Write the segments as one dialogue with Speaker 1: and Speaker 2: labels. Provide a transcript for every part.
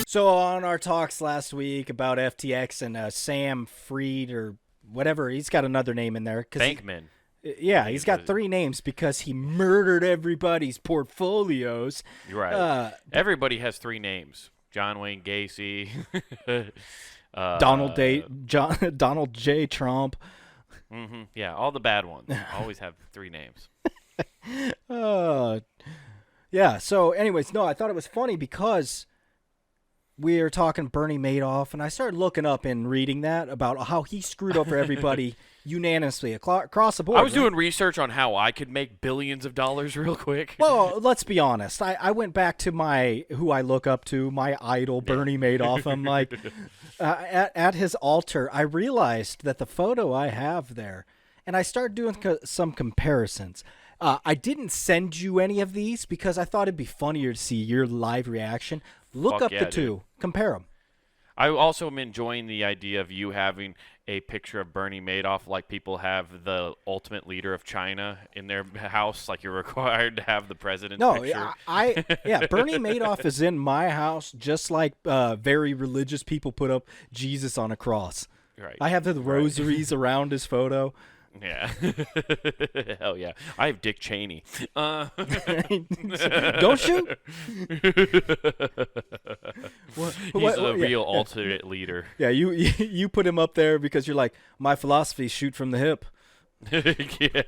Speaker 1: So on our talks last week about FTX and Sam Freed or whatever, he's got another name in there.
Speaker 2: Bankman.
Speaker 1: Yeah, he's got three names because he murdered everybody's portfolios.
Speaker 2: You're right. Everybody has three names. John Wayne Gacy.
Speaker 1: Donald J. Trump.
Speaker 2: Yeah, all the bad ones always have three names.
Speaker 1: Yeah, so anyways, no, I thought it was funny because we were talking Bernie Madoff, and I started looking up and reading that about how he screwed over everybody unanimously across the board.
Speaker 2: I was doing research on how I could make billions of dollars real quick.
Speaker 1: Well, let's be honest. I went back to who I look up to, my idol, Bernie Madoff. I'm like, at his altar, I realized that the photo I have there, and I started doing some comparisons. I didn't send you any of these because I thought it'd be funnier to see your live reaction. Look up the two. Compare them.
Speaker 2: I also am enjoying the idea of you having a picture of Bernie Madoff like people have the ultimate leader of China in their house, like you're required to have the president's picture.
Speaker 1: Yeah, Bernie Madoff is in my house just like very religious people put up Jesus on a cross.
Speaker 2: Right.
Speaker 1: I have the rosaries around his photo.
Speaker 2: Yeah. Hell yeah. I have Dick Cheney.
Speaker 1: Don't shoot.
Speaker 2: He's the real alternate leader.
Speaker 1: Yeah, you put him up there because you're like, my philosophy, shoot from the hip.
Speaker 2: Yeah.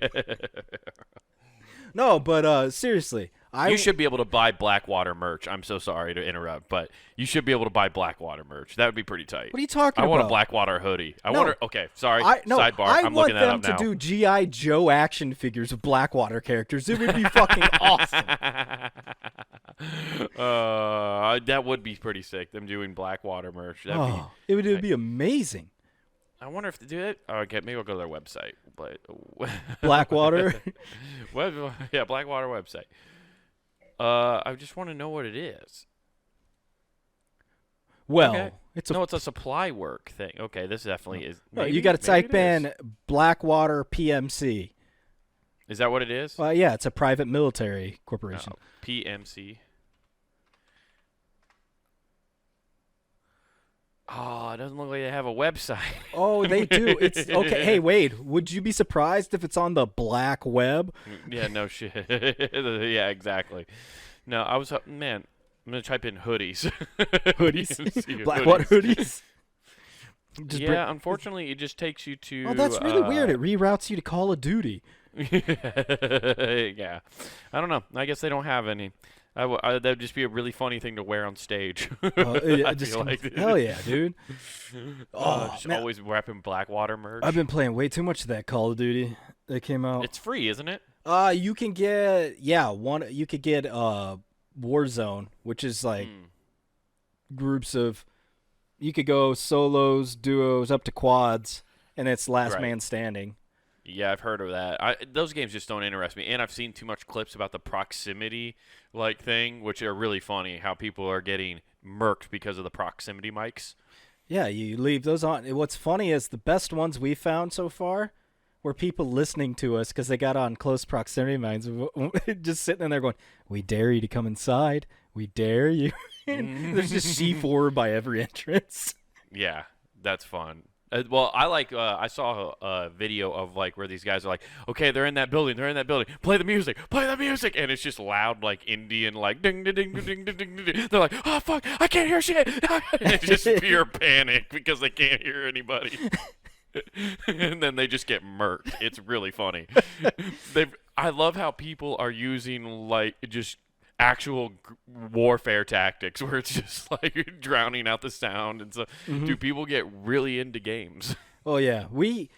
Speaker 1: No, but seriously.
Speaker 2: You should be able to buy Blackwater merch. I'm so sorry to interrupt, but you should be able to buy Blackwater merch. That would be pretty tight.
Speaker 1: What are you talking
Speaker 2: about?
Speaker 1: I
Speaker 2: want a Blackwater hoodie. Okay, sorry.
Speaker 1: Sidebar.
Speaker 2: I'm looking that up now.
Speaker 1: I want them to do G.I. Joe action figures of Blackwater characters. It would be fucking awesome.
Speaker 2: That would be pretty sick, them doing Blackwater merch.
Speaker 1: It would be amazing.
Speaker 2: I wonder if they do it. Okay, maybe I'll go to their website. But
Speaker 1: Blackwater?
Speaker 2: Yeah, Blackwater website. I just want to know what it is.
Speaker 1: Well,
Speaker 2: okay. It's a supply work thing. Okay, this definitely is.
Speaker 1: You got to type in Blackwater PMC.
Speaker 2: Is that what it is?
Speaker 1: Yeah, it's a private military corporation.
Speaker 2: PMC. Oh, it doesn't look like they have a website.
Speaker 1: Oh, they do. It's okay. Hey, Wade, would you be surprised if it's on the black web?
Speaker 2: Yeah, no shit. Yeah, exactly. No, I'm gonna type in hoodies.
Speaker 1: Hoodies, Blackwater hoodies.
Speaker 2: Unfortunately, it just takes you to.
Speaker 1: Oh, that's really weird. It reroutes you to Call of Duty.
Speaker 2: Yeah, I don't know. I guess they don't have any. That would just be a really funny thing to wear on stage.
Speaker 1: Hell yeah, dude.
Speaker 2: Always rapping Blackwater merch.
Speaker 1: I've been playing way too much of that Call of Duty that came out.
Speaker 2: It's free, isn't it?
Speaker 1: You can get you could get Warzone, which is like groups of, you could go solos, duos, up to quads, and it's last man standing.
Speaker 2: Yeah, I've heard of that. Those games just don't interest me, and I've seen too much clips about the proximity thing, which are really funny. How people are getting murked because of the proximity mics.
Speaker 1: Yeah, you leave those on. What's funny is the best ones we found so far were people listening to us because they got on close proximity mics, just sitting in there going, "We dare you to come inside. We dare you." There's just C4 by every entrance.
Speaker 2: Yeah, that's fun. Well, I saw a video of where these guys are like, okay, they're in that building, play the music, and it's just loud Indian ding ding ding ding ding ding ding. They're like, oh fuck, I can't hear shit. And it's just pure panic because they can't hear anybody. And then they just get murked. It's really funny. I love how people are using just actual warfare tactics where it's just drowning out the sound and stuff. Do people get really into games? Oh
Speaker 1: yeah, we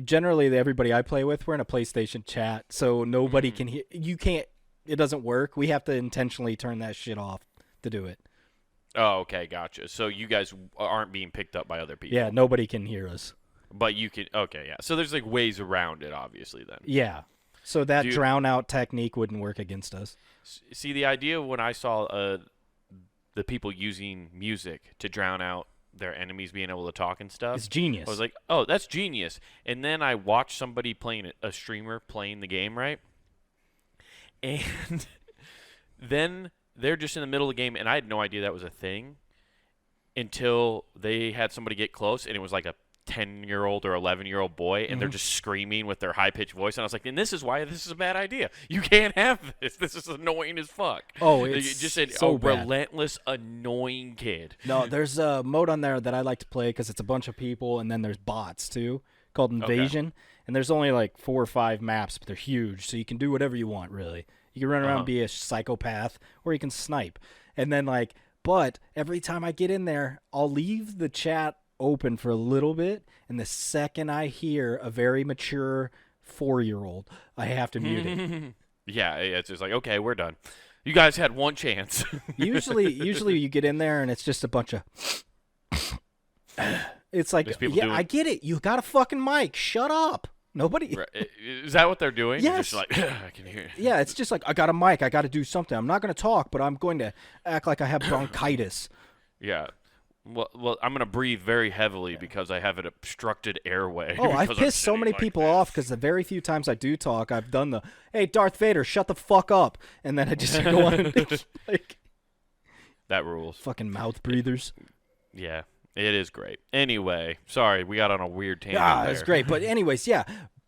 Speaker 1: generally, everybody I play with, we're in a PlayStation chat, so nobody can hear. You can't. It doesn't work. We have to intentionally turn that shit off to do it.
Speaker 2: Oh, okay, gotcha. So you guys aren't being picked up by other people.
Speaker 1: Yeah, nobody can hear us.
Speaker 2: But you can. Okay, yeah. So there's ways around it, obviously. Then.
Speaker 1: Yeah. So that drown out technique wouldn't work against us.
Speaker 2: See, the idea when I saw the people using music to drown out their enemies being able to talk and stuff,
Speaker 1: it's genius.
Speaker 2: I was like, oh, that's genius. And then I watched somebody a streamer playing the game, right? And then they're just in the middle of the game, and I had no idea that was a thing. until they had somebody get close, and it was like a 10-year-old or 11-year-old boy, and they're just screaming with their high-pitched voice. And I was like, and this is why this is a bad idea. You can't have this. This is annoying as fuck.
Speaker 1: Oh, it's
Speaker 2: just a
Speaker 1: bad.
Speaker 2: relentless, annoying kid.
Speaker 1: No, there's a mode on there that I like to play because it's a bunch of people, and then there's bots too, called Invasion. Okay. And there's only like 4 or 5 maps, but they're huge, so you can do whatever you want, really. You can run around and be a psychopath, or you can snipe. And then but every time I get in there, I'll leave the chat open for a little bit, and the second I hear a very mature 4-year-old, I have to mute it.
Speaker 2: Yeah, it's just like, okay, we're done. You guys had one chance.
Speaker 1: usually you get in there and it's just a bunch of it's like, yeah, I get it. You got a fucking mic. Shut up. Nobody.
Speaker 2: Right. Is that what they're doing?
Speaker 1: Yes.
Speaker 2: Just like, I can hear it.
Speaker 1: Yeah, it's just like, I got a mic. I got to do something. I'm not going to talk, but I'm going to act like I have bronchitis.
Speaker 2: Yeah. Well, I'm going to breathe very heavily because I have an obstructed airway.
Speaker 1: Oh, I've pissed so many people off because the very few times I do talk, I've done the, hey, Darth Vader, shut the fuck up. And then I just go on and
Speaker 2: that rules.
Speaker 1: Fucking mouth breathers.
Speaker 2: Yeah. It is great. Anyway, sorry, we got on a weird tangent.
Speaker 1: Yeah, it's great. But anyways, yeah,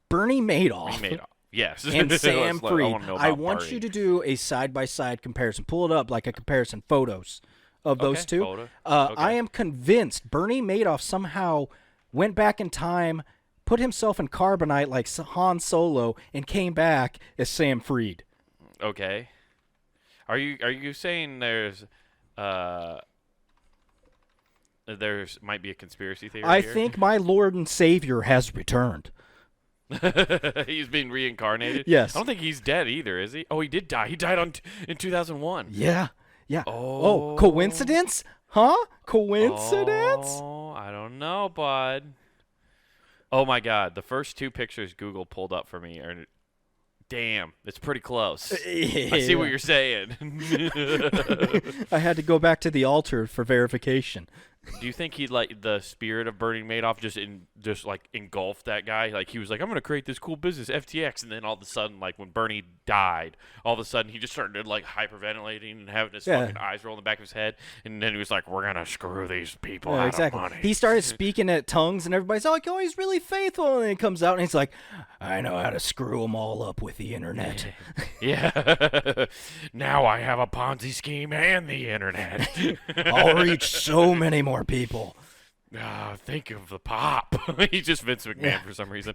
Speaker 1: Bernie Madoff.
Speaker 2: Yes.
Speaker 1: And Sam Freed. I want
Speaker 2: Bernie.
Speaker 1: you to do a side-by-side comparison. Pull it up like a comparison, photos of those two.
Speaker 2: Okay.
Speaker 1: I am convinced Bernie Madoff somehow went back in time, put himself in carbonite like Han Solo, and came back as Sam Freed.
Speaker 2: Okay. Are you saying there's might be a conspiracy theory
Speaker 1: I
Speaker 2: here?
Speaker 1: think my Lord and Savior has returned.
Speaker 2: He's been reincarnated?
Speaker 1: Yes.
Speaker 2: I don't think he's dead either, is he? Oh, he did die. He died in 2001.
Speaker 1: Yeah. Oh, coincidence? Huh? Coincidence?
Speaker 2: Oh, I don't know, bud. Oh, my God. The first 2 pictures Google pulled up for me are... Damn, it's pretty close.
Speaker 1: Yeah.
Speaker 2: I see what you're saying.
Speaker 1: I had to go back to the altar for verification.
Speaker 2: Do you think he the spirit of Bernie Madoff just engulfed that guy? Like he was like, I'm gonna create this cool business, FTX, and then all of a sudden, like when Bernie died, all of a sudden he just started like hyperventilating and having his fucking eyes roll in the back of his head, and then he was like, we're gonna screw these people out of money.
Speaker 1: He started speaking at tongues, and everybody's like, oh, he's really faithful, and then he comes out and he's like, I know how to screw them all up with the internet.
Speaker 2: Yeah. Now I have a Ponzi scheme and the internet.
Speaker 1: I'll reach so many more people.
Speaker 2: Think of the pop. He's just Vince McMahon for some reason.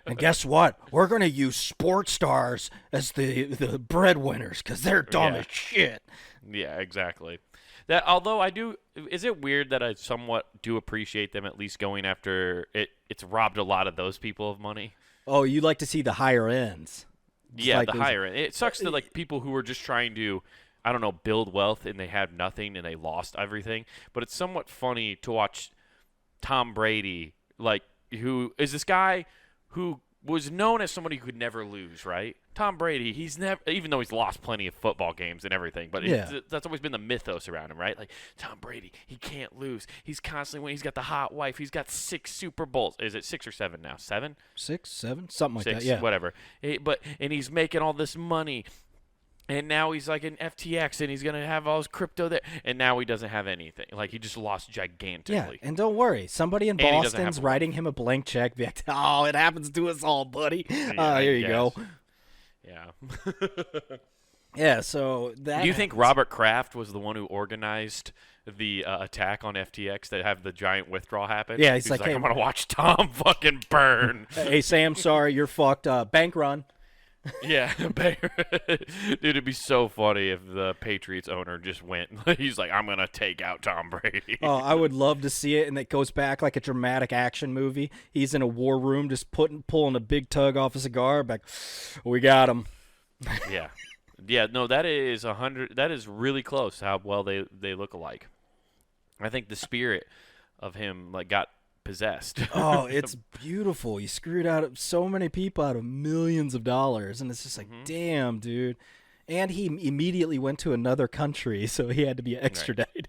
Speaker 1: And guess what? We're going to use sports stars as the breadwinners because they're dumb as shit.
Speaker 2: Yeah, exactly. That although is it weird that I somewhat do appreciate them at least going after it? It's robbed a lot of those people of money.
Speaker 1: Oh, you like to see the higher ends.
Speaker 2: Yeah, the higher end. It sucks that like people who were just trying to, I don't know, build wealth and they had nothing and they lost everything. But it's somewhat funny to watch Tom Brady, like, who is this guy who was known as somebody who could never lose, right? Tom Brady, he's never, even though he's lost plenty of football games and everything, but that's always been the mythos around him, right? Like, Tom Brady, he can't lose. He's constantly winning. He's got the hot wife. He's got 6 Super Bowls. Is it 6 or 7 now? 7?
Speaker 1: 6, 7? Something like
Speaker 2: 6,
Speaker 1: that, yeah.
Speaker 2: Whatever. And he's making all this money. And now he's like in FTX, and he's going to have all his crypto there. And now he doesn't have anything. Like, he just lost gigantically.
Speaker 1: Yeah, and don't worry. Somebody in Boston's writing him a blank check. Be like, oh, it happens to us all, buddy. Here you go.
Speaker 2: Yeah.
Speaker 1: Yeah, so that...
Speaker 2: Do you think Robert Kraft was the one who organized the attack on FTX that have the giant withdrawal happen?
Speaker 1: Yeah, he's like, hey,
Speaker 2: I'm going to watch Tom fucking burn.
Speaker 1: Hey, Sam, sorry, you're fucked. Bank run.
Speaker 2: Yeah, dude, it'd be so funny if the Patriots owner just went. He's like, I'm gonna take out Tom Brady.
Speaker 1: Oh, I would love to see it, and it goes back like a dramatic action movie. He's in a war room, just pulling a big tug off a cigar. Back, we got him.
Speaker 2: Yeah. No, that is 100. That is really close. How well they look alike. I think the spirit of him got possessed.
Speaker 1: Oh, it's beautiful. He screwed out so many people out of millions of dollars, and it's just like, damn, dude. And he immediately went to another country, so he had to be extradited. Right.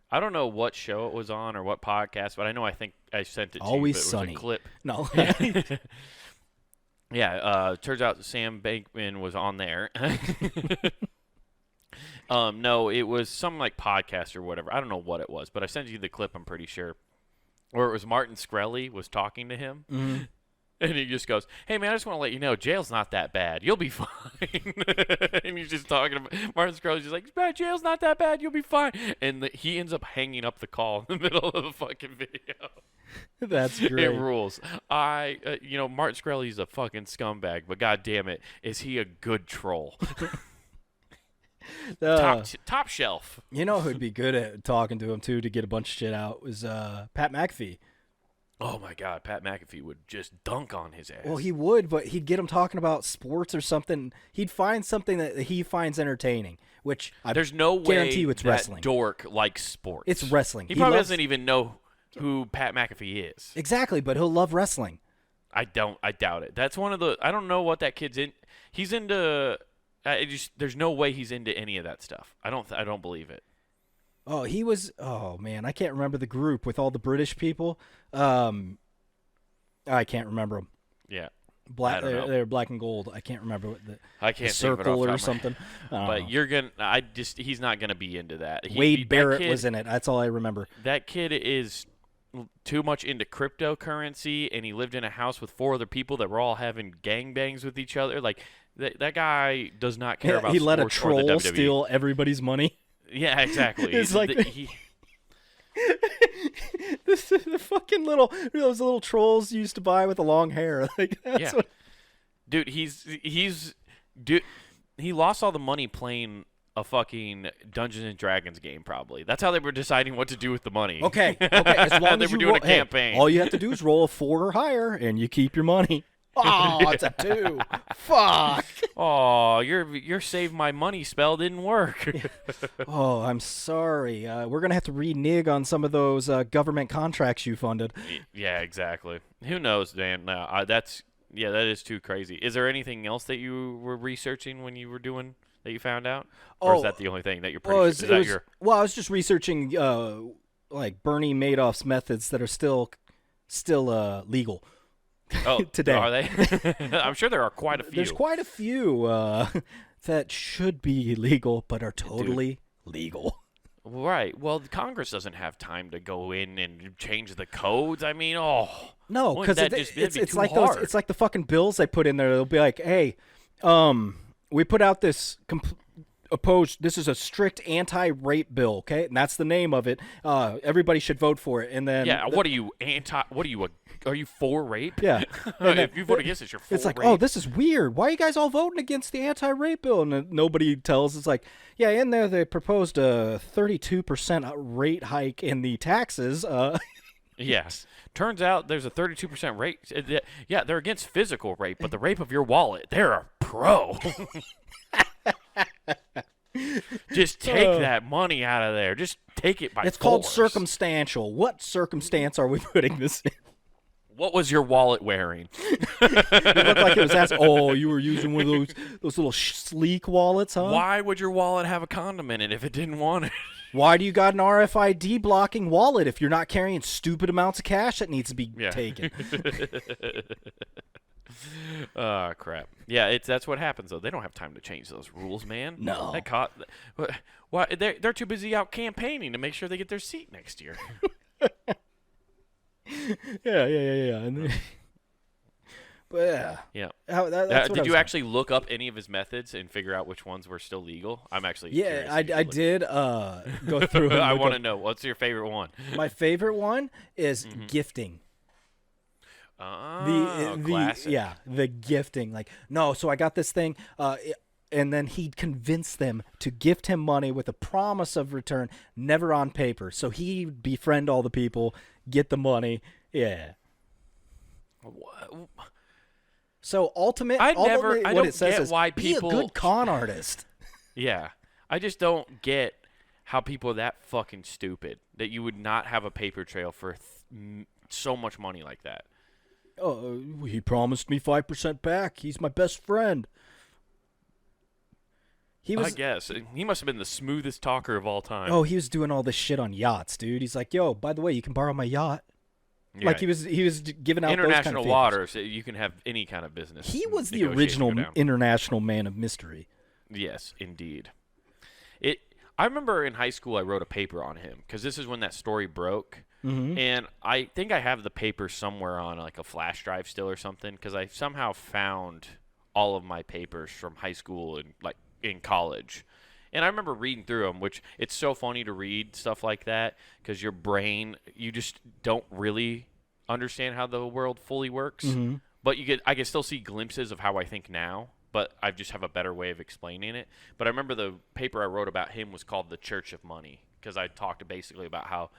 Speaker 2: I don't know what show it was on or what podcast, but I think I sent it to
Speaker 1: Always
Speaker 2: you.
Speaker 1: Sunny.
Speaker 2: It was a clip.
Speaker 1: No.
Speaker 2: Yeah, turns out Sam Bankman was on there. No, it was some like podcast or whatever. I don't know what it was, but I sent you the clip. I'm pretty sure, or it was Martin Shkreli was talking to him, and he just goes, "Hey man, I just want to let you know, jail's not that bad. You'll be fine." And he's just talking about Martin Shkreli's just like, "Jail's not that bad. You'll be fine." And he ends up hanging up the call in the middle of the fucking video.
Speaker 1: That's great.
Speaker 2: It rules. Martin Shkreli's a fucking scumbag, but god damn it, is he a good troll? Top shelf.
Speaker 1: You know who'd be good at talking to him too to get a bunch of shit out was Pat McAfee.
Speaker 2: Oh my God, Pat McAfee would just dunk on his ass.
Speaker 1: Well, he would, but he'd get him talking about sports or something. He'd find something that he finds entertaining, which
Speaker 2: there's no
Speaker 1: guarantee
Speaker 2: way
Speaker 1: it's
Speaker 2: that
Speaker 1: wrestling.
Speaker 2: Dork likes sports.
Speaker 1: It's wrestling.
Speaker 2: He probably doesn't even know who Pat McAfee is.
Speaker 1: Exactly, but he'll love wrestling.
Speaker 2: I doubt it. That's one of the. I don't know what that kid's in. He's into. There's no way he's into any of that stuff. I don't believe it.
Speaker 1: Oh, he was. Oh man, I can't remember the group with all the British people. I can't remember them.
Speaker 2: Yeah,
Speaker 1: black. They're black and gold. I can't remember what
Speaker 2: I can't
Speaker 1: the circle or something.
Speaker 2: But you're gonna. He's not gonna be into that.
Speaker 1: Wade Barrett was in it. That's all I remember.
Speaker 2: That kid is too much into cryptocurrency, and he lived in a house with 4 other people that were all having gangbangs with each other. Like that guy does not care about.
Speaker 1: He let a
Speaker 2: sports or the
Speaker 1: troll
Speaker 2: WWE.
Speaker 1: steal everybody's money.
Speaker 2: Yeah, exactly.
Speaker 1: It's like this is the fucking those little trolls you used to buy with the long hair. Like that's what...
Speaker 2: Dude, he lost all the money playing a fucking Dungeons and Dragons game. Probably that's how they were deciding what to do with the money.
Speaker 1: Okay. As long
Speaker 2: they
Speaker 1: as
Speaker 2: were
Speaker 1: you
Speaker 2: doing a campaign.
Speaker 1: All you have to do is roll a 4 or higher, and you keep your money. Oh, it's a 2. Fuck.
Speaker 2: Oh, your save my money spell didn't work.
Speaker 1: Oh, I'm sorry. We're gonna have to renege on some of those government contracts you funded.
Speaker 2: Yeah, exactly. Who knows, Dan? That is too crazy. Is there anything else that you were researching when you were doing that you found out, or is that the only thing that you're pretty sure?
Speaker 1: Well, I was just researching like Bernie Madoff's methods that are still legal.
Speaker 2: Oh,
Speaker 1: today.
Speaker 2: Are they? I'm sure there are quite a few.
Speaker 1: There's quite a few that should be legal but are totally legal.
Speaker 2: Right. Well, Congress doesn't have time to go in and change the codes. I mean,
Speaker 1: no, because it's like
Speaker 2: hard.
Speaker 1: it's like the fucking bills they put in there. They'll be like, hey, we put out this this is a strict anti-rape bill, okay, and that's the name of it. Everybody should vote for it, and then
Speaker 2: what are you are you for rape?
Speaker 1: Yeah.
Speaker 2: If you vote against it, you're for
Speaker 1: it's like,
Speaker 2: rape.
Speaker 1: oh, this is weird. Why are you guys all voting against the anti-rape bill? And then nobody tells. It's like, yeah, in there they proposed a 32% rate hike in the taxes.
Speaker 2: Yes. Turns out there's a 32% rate. Yeah, they're against physical rape, but the rape of your wallet, they're a pro. Just take that money out of there. Just take it by force.
Speaker 1: It's called circumstantial. What circumstance are we putting this in?
Speaker 2: What was your wallet wearing?
Speaker 1: It looked like it was asking, oh, you were using one of those little sleek wallets, huh?
Speaker 2: Why would your wallet have a condom in it if it didn't want it?
Speaker 1: Why do you got an RFID blocking wallet if you're not carrying stupid amounts of cash that needs to be taken?
Speaker 2: Oh, crap. Yeah, that's what happens, though. They don't have time to change those rules, man.
Speaker 1: No.
Speaker 2: Why they're too busy out campaigning to make sure they get their seat next year.
Speaker 1: Yeah. But
Speaker 2: yeah.
Speaker 1: Did
Speaker 2: you actually look up any of his methods and figure out which ones were still legal? I'm actually curious.
Speaker 1: I did go through.
Speaker 2: I want to know, what's your favorite one?
Speaker 1: My favorite one is gifting.
Speaker 2: Classic.
Speaker 1: The gifting. Like, no, so I got this thing, and then he'd convince them to gift him money with a promise of return, never on paper. So he'd befriend all the people, get the money. Yeah.
Speaker 2: What?
Speaker 1: So what it says is
Speaker 2: why
Speaker 1: be a
Speaker 2: people
Speaker 1: good con artist.
Speaker 2: Yeah. I just don't get how people are that fucking stupid that you would not have a paper trail for so much money like that.
Speaker 1: Oh, he promised me 5% back. He's my best friend.
Speaker 2: I guess. He must have been the smoothest talker of all time.
Speaker 1: Oh, he was doing all this shit on yachts, dude. He's like, yo, by the way, you can borrow my yacht. Yeah. Like he was giving out
Speaker 2: international
Speaker 1: those kind of
Speaker 2: waters. You can have any kind of business.
Speaker 1: He was the original international man of mystery.
Speaker 2: Yes, indeed. It I remember in high school I wrote a paper on him because this is when that story broke.
Speaker 1: Mm-hmm.
Speaker 2: And I think I have the paper somewhere on like a flash drive still or something because I somehow found all of my papers from high school and like in college. And I remember reading through them, which it's so funny to read stuff like that because your brain, you just don't really understand how the world fully works.
Speaker 1: Mm-hmm.
Speaker 2: But I can still see glimpses of how I think now, but I just have a better way of explaining it. But I remember the paper I wrote about him was called The Church of Money because I talked basically about how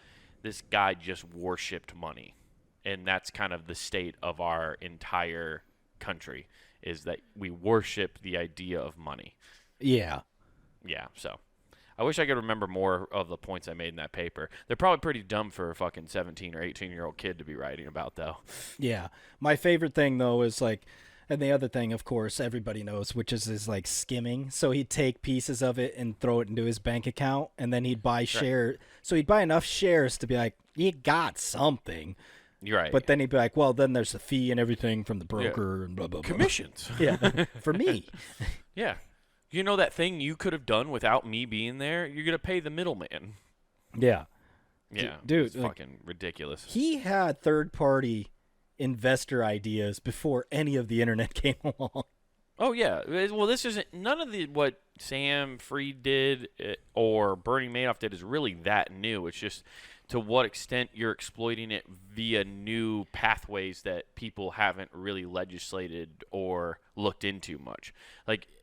Speaker 2: this guy just worshipped money. And that's kind of the state of our entire country is that we worship the idea of money.
Speaker 1: Yeah.
Speaker 2: Yeah, so I wish I could remember more of the points I made in that paper. They're probably pretty dumb for a fucking 17 or 18-year-old kid to be writing about, though.
Speaker 1: Yeah. My favorite thing, though, is like, and the other thing, of course, everybody knows, which is like skimming. So he'd take pieces of it and throw it into his bank account, and then he'd buy shares. So he'd buy enough shares to be like, you got something.
Speaker 2: You're right.
Speaker 1: But then he'd be like, well, then there's the fee and everything from the broker and blah, blah, blah.
Speaker 2: Commissions.
Speaker 1: Yeah, for me.
Speaker 2: Yeah. You know that thing you could have done without me being there? You're going to pay the middleman.
Speaker 1: Yeah.
Speaker 2: Yeah.
Speaker 1: Dude,
Speaker 2: it's
Speaker 1: like,
Speaker 2: fucking ridiculous.
Speaker 1: He had third-party investor ideas before any of the internet came along.
Speaker 2: Oh, yeah. Well, this isn't – none of what Sam Freed did or Bernie Madoff did is really that new. It's just to what extent you're exploiting it via new pathways that people haven't really legislated or looked into much. Like –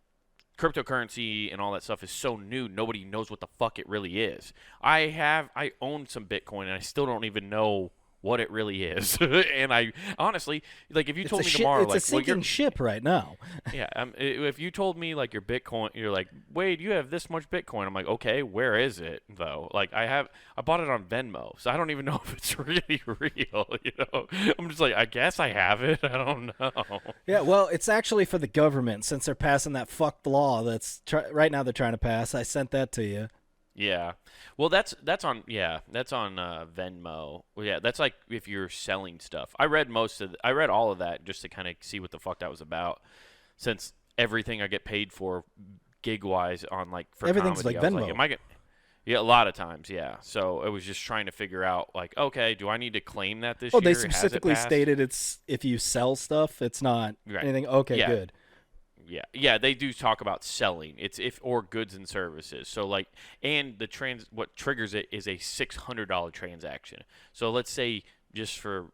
Speaker 2: cryptocurrency and all that stuff is so new, nobody knows what the fuck it really is. I own some Bitcoin, and I still don't even know what it really is. And I honestly, like, if you told me tomorrow,
Speaker 1: it's a sinking ship right now.
Speaker 2: Yeah, if you told me like your Bitcoin, you're like, Wade, you have this much Bitcoin. I'm like, okay, where is it though? Like, I bought it on Venmo, so I don't even know if it's really real. You know, I'm just like, I guess I have it. I don't know.
Speaker 1: Yeah, well, it's actually for the government since they're passing that fucked law that's right now they're trying to pass. I sent that to you.
Speaker 2: Yeah, well, that's on Venmo. Well, yeah, that's like if you're selling stuff. I read all of that just to kind of see what the fuck that was about. Since everything I get paid for, gig wise, on like for
Speaker 1: everything's
Speaker 2: comedy,
Speaker 1: like Venmo.
Speaker 2: Am I get? Yeah, a lot of times, yeah. So I was just trying to figure out, like, okay, do I need to claim that this year?
Speaker 1: They specifically stated it's if you sell stuff, it's not anything. Okay,
Speaker 2: yeah.
Speaker 1: Good.
Speaker 2: Yeah, they do talk about selling. It's or goods and services. So like, and what triggers it is a $600 transaction. So let's say, just for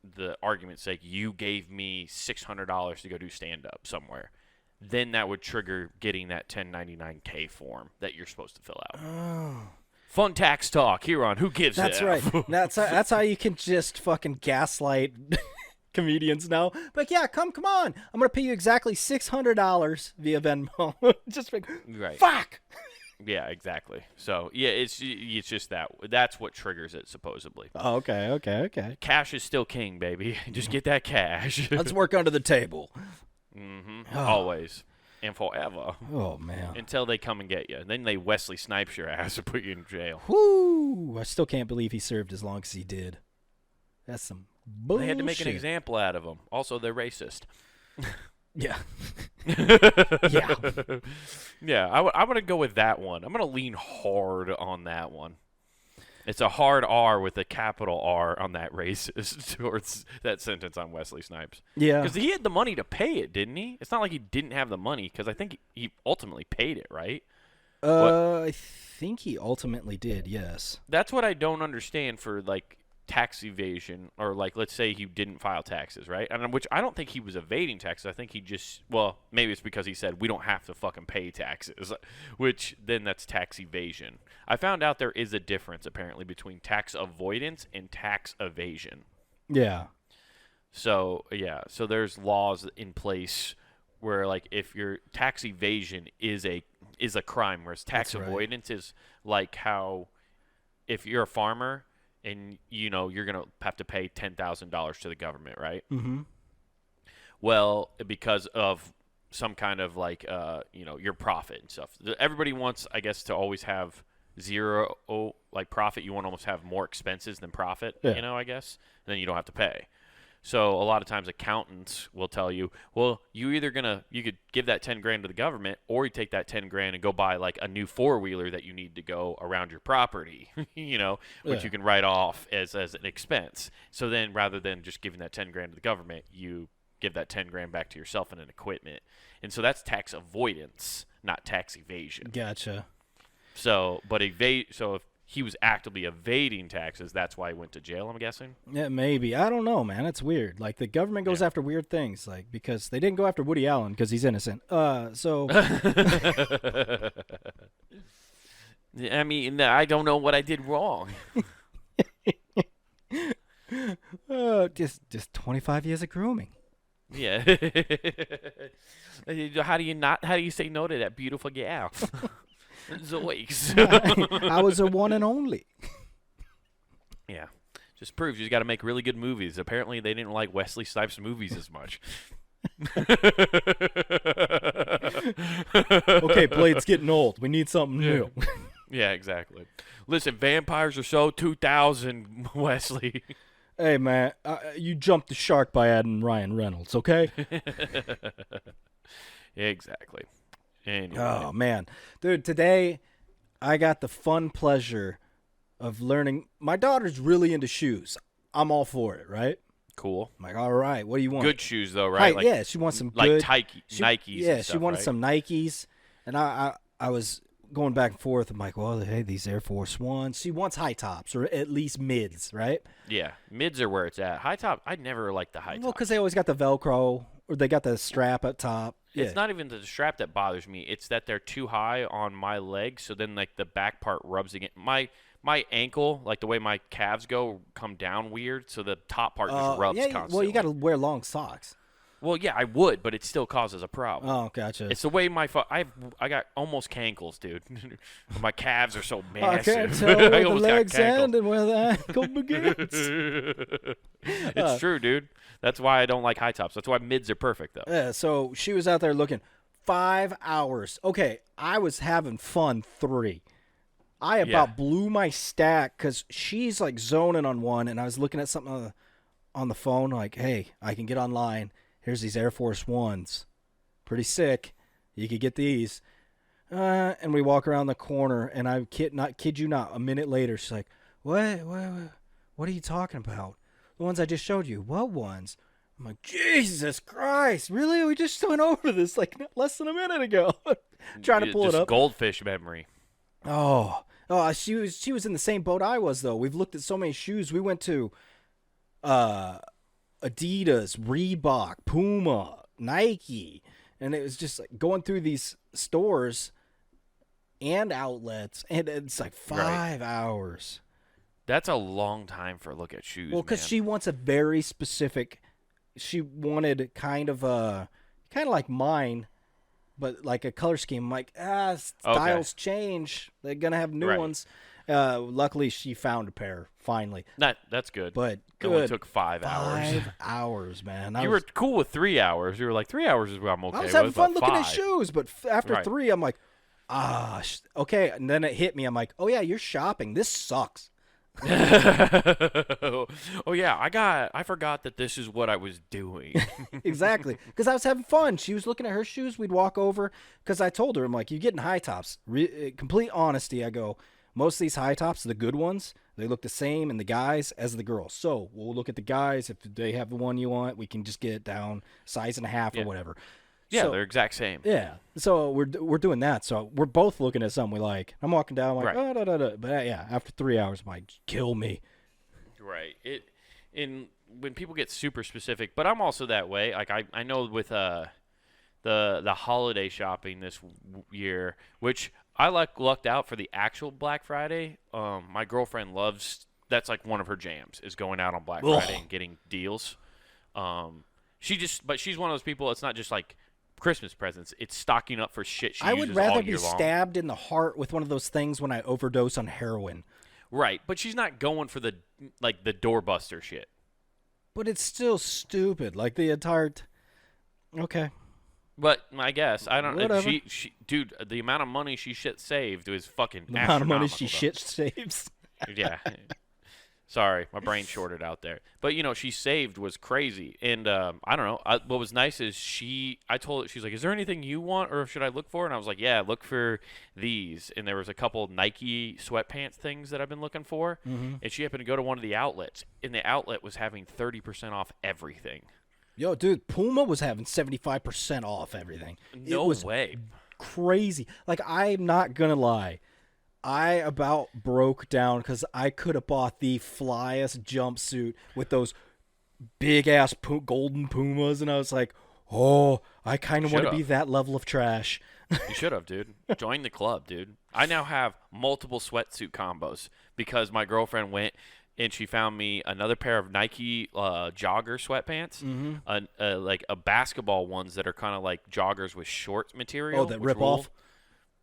Speaker 2: the argument's sake, you gave me $600 to go do stand up somewhere. Then that would trigger getting that 1099-K form that you're supposed to fill out.
Speaker 1: Oh.
Speaker 2: Fun tax talk here on Who Gives
Speaker 1: That's
Speaker 2: F.
Speaker 1: right. That's how you can just fucking gaslight comedians now. But yeah, come on. I'm gonna pay you exactly $600 via Venmo. Just like,
Speaker 2: right.
Speaker 1: Fuck.
Speaker 2: Yeah, exactly. So yeah, it's just that's what triggers it supposedly.
Speaker 1: Oh, okay.
Speaker 2: Cash is still king, baby. Just get that cash.
Speaker 1: Let's work under the table.
Speaker 2: Mm-hmm. Always and forever.
Speaker 1: Oh man.
Speaker 2: Until they come and get you. Then they Wesley Snipes your ass and put you in jail.
Speaker 1: Whoo! I still can't believe he served as long as he did. That's some bullshit.
Speaker 2: They had to make an example out of him. Also, they're racist.
Speaker 1: Yeah.
Speaker 2: Yeah. Yeah, I'm going to go with that one. I'm going to lean hard on that one. It's a hard R with a capital R on that racist towards that sentence on Wesley Snipes.
Speaker 1: Yeah.
Speaker 2: Because he had the money to pay it, didn't he? It's not like he didn't have the money, because I think he ultimately paid it, right?
Speaker 1: I think he ultimately did, yes.
Speaker 2: That's what I don't understand for, like, tax evasion, or, like, let's say he didn't file taxes, right? And which I don't think he was evading taxes. I think he just, well, maybe it's because he said we don't have to fucking pay taxes, which then that's tax evasion. I found out there is a difference apparently between tax avoidance and tax evasion.
Speaker 1: Yeah.
Speaker 2: So so there's laws in place where, like, if your tax evasion is a crime, whereas tax avoidance is like how if you're a farmer and you're gonna have to pay $10,000 to the government, right?
Speaker 1: Mm-hmm.
Speaker 2: Well, because of some kind of like your profit and stuff. Everybody wants, I guess, to always have zero like profit. You want to almost have more expenses than profit, I guess, and then you don't have to pay. So a lot of times accountants will tell you, well, you could give that 10 grand to the government, or you take that 10 grand and go buy like a new 4-wheeler that you need to go around your property, which you can write off as an expense. So then rather than just giving that 10 grand to the government, you give that 10 grand back to yourself and an equipment. And so that's tax avoidance, not tax evasion.
Speaker 1: Gotcha.
Speaker 2: So if he was actively evading taxes, that's why he went to jail, I'm guessing.
Speaker 1: Yeah, maybe. I don't know, man. It's weird. Like, the government goes after weird things, like, because they didn't go after Woody Allen because he's innocent. So.
Speaker 2: I mean, I don't know what I did wrong.
Speaker 1: Just 25 years of grooming.
Speaker 2: Yeah. How do you say no to that beautiful gal? Zoiks.
Speaker 1: I was a one and only.
Speaker 2: Yeah. Just proves you got to make really good movies. Apparently, they didn't like Wesley Snipes' movies as much.
Speaker 1: Okay, Blade's getting old. We need something new.
Speaker 2: Yeah, exactly. Listen, vampires are so 2000, Wesley.
Speaker 1: Hey, man, you jumped the shark by adding Ryan Reynolds, okay?
Speaker 2: Exactly. Anyway.
Speaker 1: Oh, man. Dude, today I got the fun pleasure of learning. My daughter's really into shoes. I'm all for it, right?
Speaker 2: Cool.
Speaker 1: I'm like, all right, what do you want?
Speaker 2: Good shoes, though, right?
Speaker 1: Yeah, she wants some good.
Speaker 2: Nikes
Speaker 1: Yeah,
Speaker 2: and stuff,
Speaker 1: she wanted
Speaker 2: right?
Speaker 1: some Nikes. And I was going back and forth. I'm like, well, hey, these Air Force Ones. She wants high tops or at least mids, right?
Speaker 2: Yeah, mids are where it's at. High top, I never liked the high top.
Speaker 1: Well, because they always got the Velcro or they got the strap up top.
Speaker 2: It's not even the strap that bothers me. It's that they're too high on my legs, so then like the back part rubs against my ankle, like the way my calves go, come down weird, so the top part just rubs constantly.
Speaker 1: Well, you got to wear long socks.
Speaker 2: Well, yeah, I would, but it still causes a problem.
Speaker 1: Oh, gotcha.
Speaker 2: It's the way I got almost cankles, dude. My calves are so
Speaker 1: I
Speaker 2: massive.
Speaker 1: can't tell where the
Speaker 2: almost got
Speaker 1: legs
Speaker 2: cankles.
Speaker 1: end and where the ankle begins.
Speaker 2: It's true, dude. That's why I don't like high tops. That's why mids are perfect, though.
Speaker 1: Yeah, so she was out there looking 5 hours. Okay, I was having fun 3. I about blew my stack because she's like zoning on one, and I was looking at something on the phone like, hey, I can get online. Here's these Air Force Ones. Pretty sick. You could get these. And we walk around the corner, and I kid you not, a minute later, she's like, what are you talking about? The ones I just showed you. What ones? I'm like, Jesus Christ, really? We just went over this like less than a minute ago. Trying to pull it up.
Speaker 2: Goldfish memory.
Speaker 1: Oh, she was in the same boat I was, though. We've looked at so many shoes. We went to Adidas, Reebok, Puma, Nike, and it was just like going through these stores and outlets, and it's like 5 hours.
Speaker 2: That's a long time for a look at shoes.
Speaker 1: Well, because she wants a very specific. She wanted kind of like mine, but like a color scheme. I'm like, styles change. They're gonna have new ones. Luckily, she found a pair finally.
Speaker 2: That's good.
Speaker 1: But
Speaker 2: it only took 5 hours.
Speaker 1: 5 hours, man.
Speaker 2: You were cool with 3 hours. You were like 3 hours is what I'm okay with.
Speaker 1: I was having fun looking at
Speaker 2: 5.
Speaker 1: shoes, but after 3, I'm like, okay. And then it hit me. I'm like, oh yeah, you're shopping. This sucks.
Speaker 2: Oh yeah, I forgot that this is what I was doing.
Speaker 1: Exactly, because I was having fun. She was looking at her shoes. We'd walk over because I told her, I'm like, you're getting high tops. Complete honesty, I go, most of these high tops, the good ones, they look the same in the guys as the girls. So we'll look at the guys. If they have the one you want, we can just get it down size and a half or whatever.
Speaker 2: Yeah,
Speaker 1: so,
Speaker 2: they're exact same.
Speaker 1: Yeah, so we're doing that. So we're both looking at something we like. I'm walking down, I'm like, But yeah, after 3 hours, I'm like, kill me.
Speaker 2: Right. When people get super specific, but I'm also that way. Like I know with the holiday shopping this year, which I lucked out for the actual Black Friday. My girlfriend loves. That's like one of her jams is going out on Black Friday and getting deals. But she's one of those people. It's not just like Christmas presents. It's stocking up for shit she
Speaker 1: I
Speaker 2: uses
Speaker 1: would rather
Speaker 2: all
Speaker 1: be
Speaker 2: year long.
Speaker 1: stabbed in the heart with one of those things when I overdose on heroin.
Speaker 2: Right, but she's not going for the doorbuster shit.
Speaker 1: But it's still stupid. Like the entire. Okay.
Speaker 2: But I guess I don't.
Speaker 1: Whatever.
Speaker 2: She, dude, the amount of money she saved was fucking.
Speaker 1: The amount of money she
Speaker 2: astronomical,
Speaker 1: shit saves.
Speaker 2: though. Yeah. Sorry, my brain shorted out there. But she saved was crazy, and I don't know. What was nice is I told her, she's like, "Is there anything you want, or should I look for?" And I was like, "Yeah, look for these." And there was a couple Nike sweatpants things that I've been looking for, and she happened to go to one of the outlets, and the outlet was having 30% off everything.
Speaker 1: Yo, dude, Puma was having 75% off everything.
Speaker 2: No
Speaker 1: it was
Speaker 2: way.
Speaker 1: Crazy. Like, I'm not gonna lie. I about broke down because I could have bought the flyest jumpsuit with those big-ass golden Pumas, and I was like, oh, I kind of want to be that level of trash.
Speaker 2: You should have, dude. Join the club, dude. I now have multiple sweatsuit combos because my girlfriend went and she found me another pair of Nike jogger sweatpants, like a basketball ones that are kind of like joggers with short material.
Speaker 1: Oh, that rip off?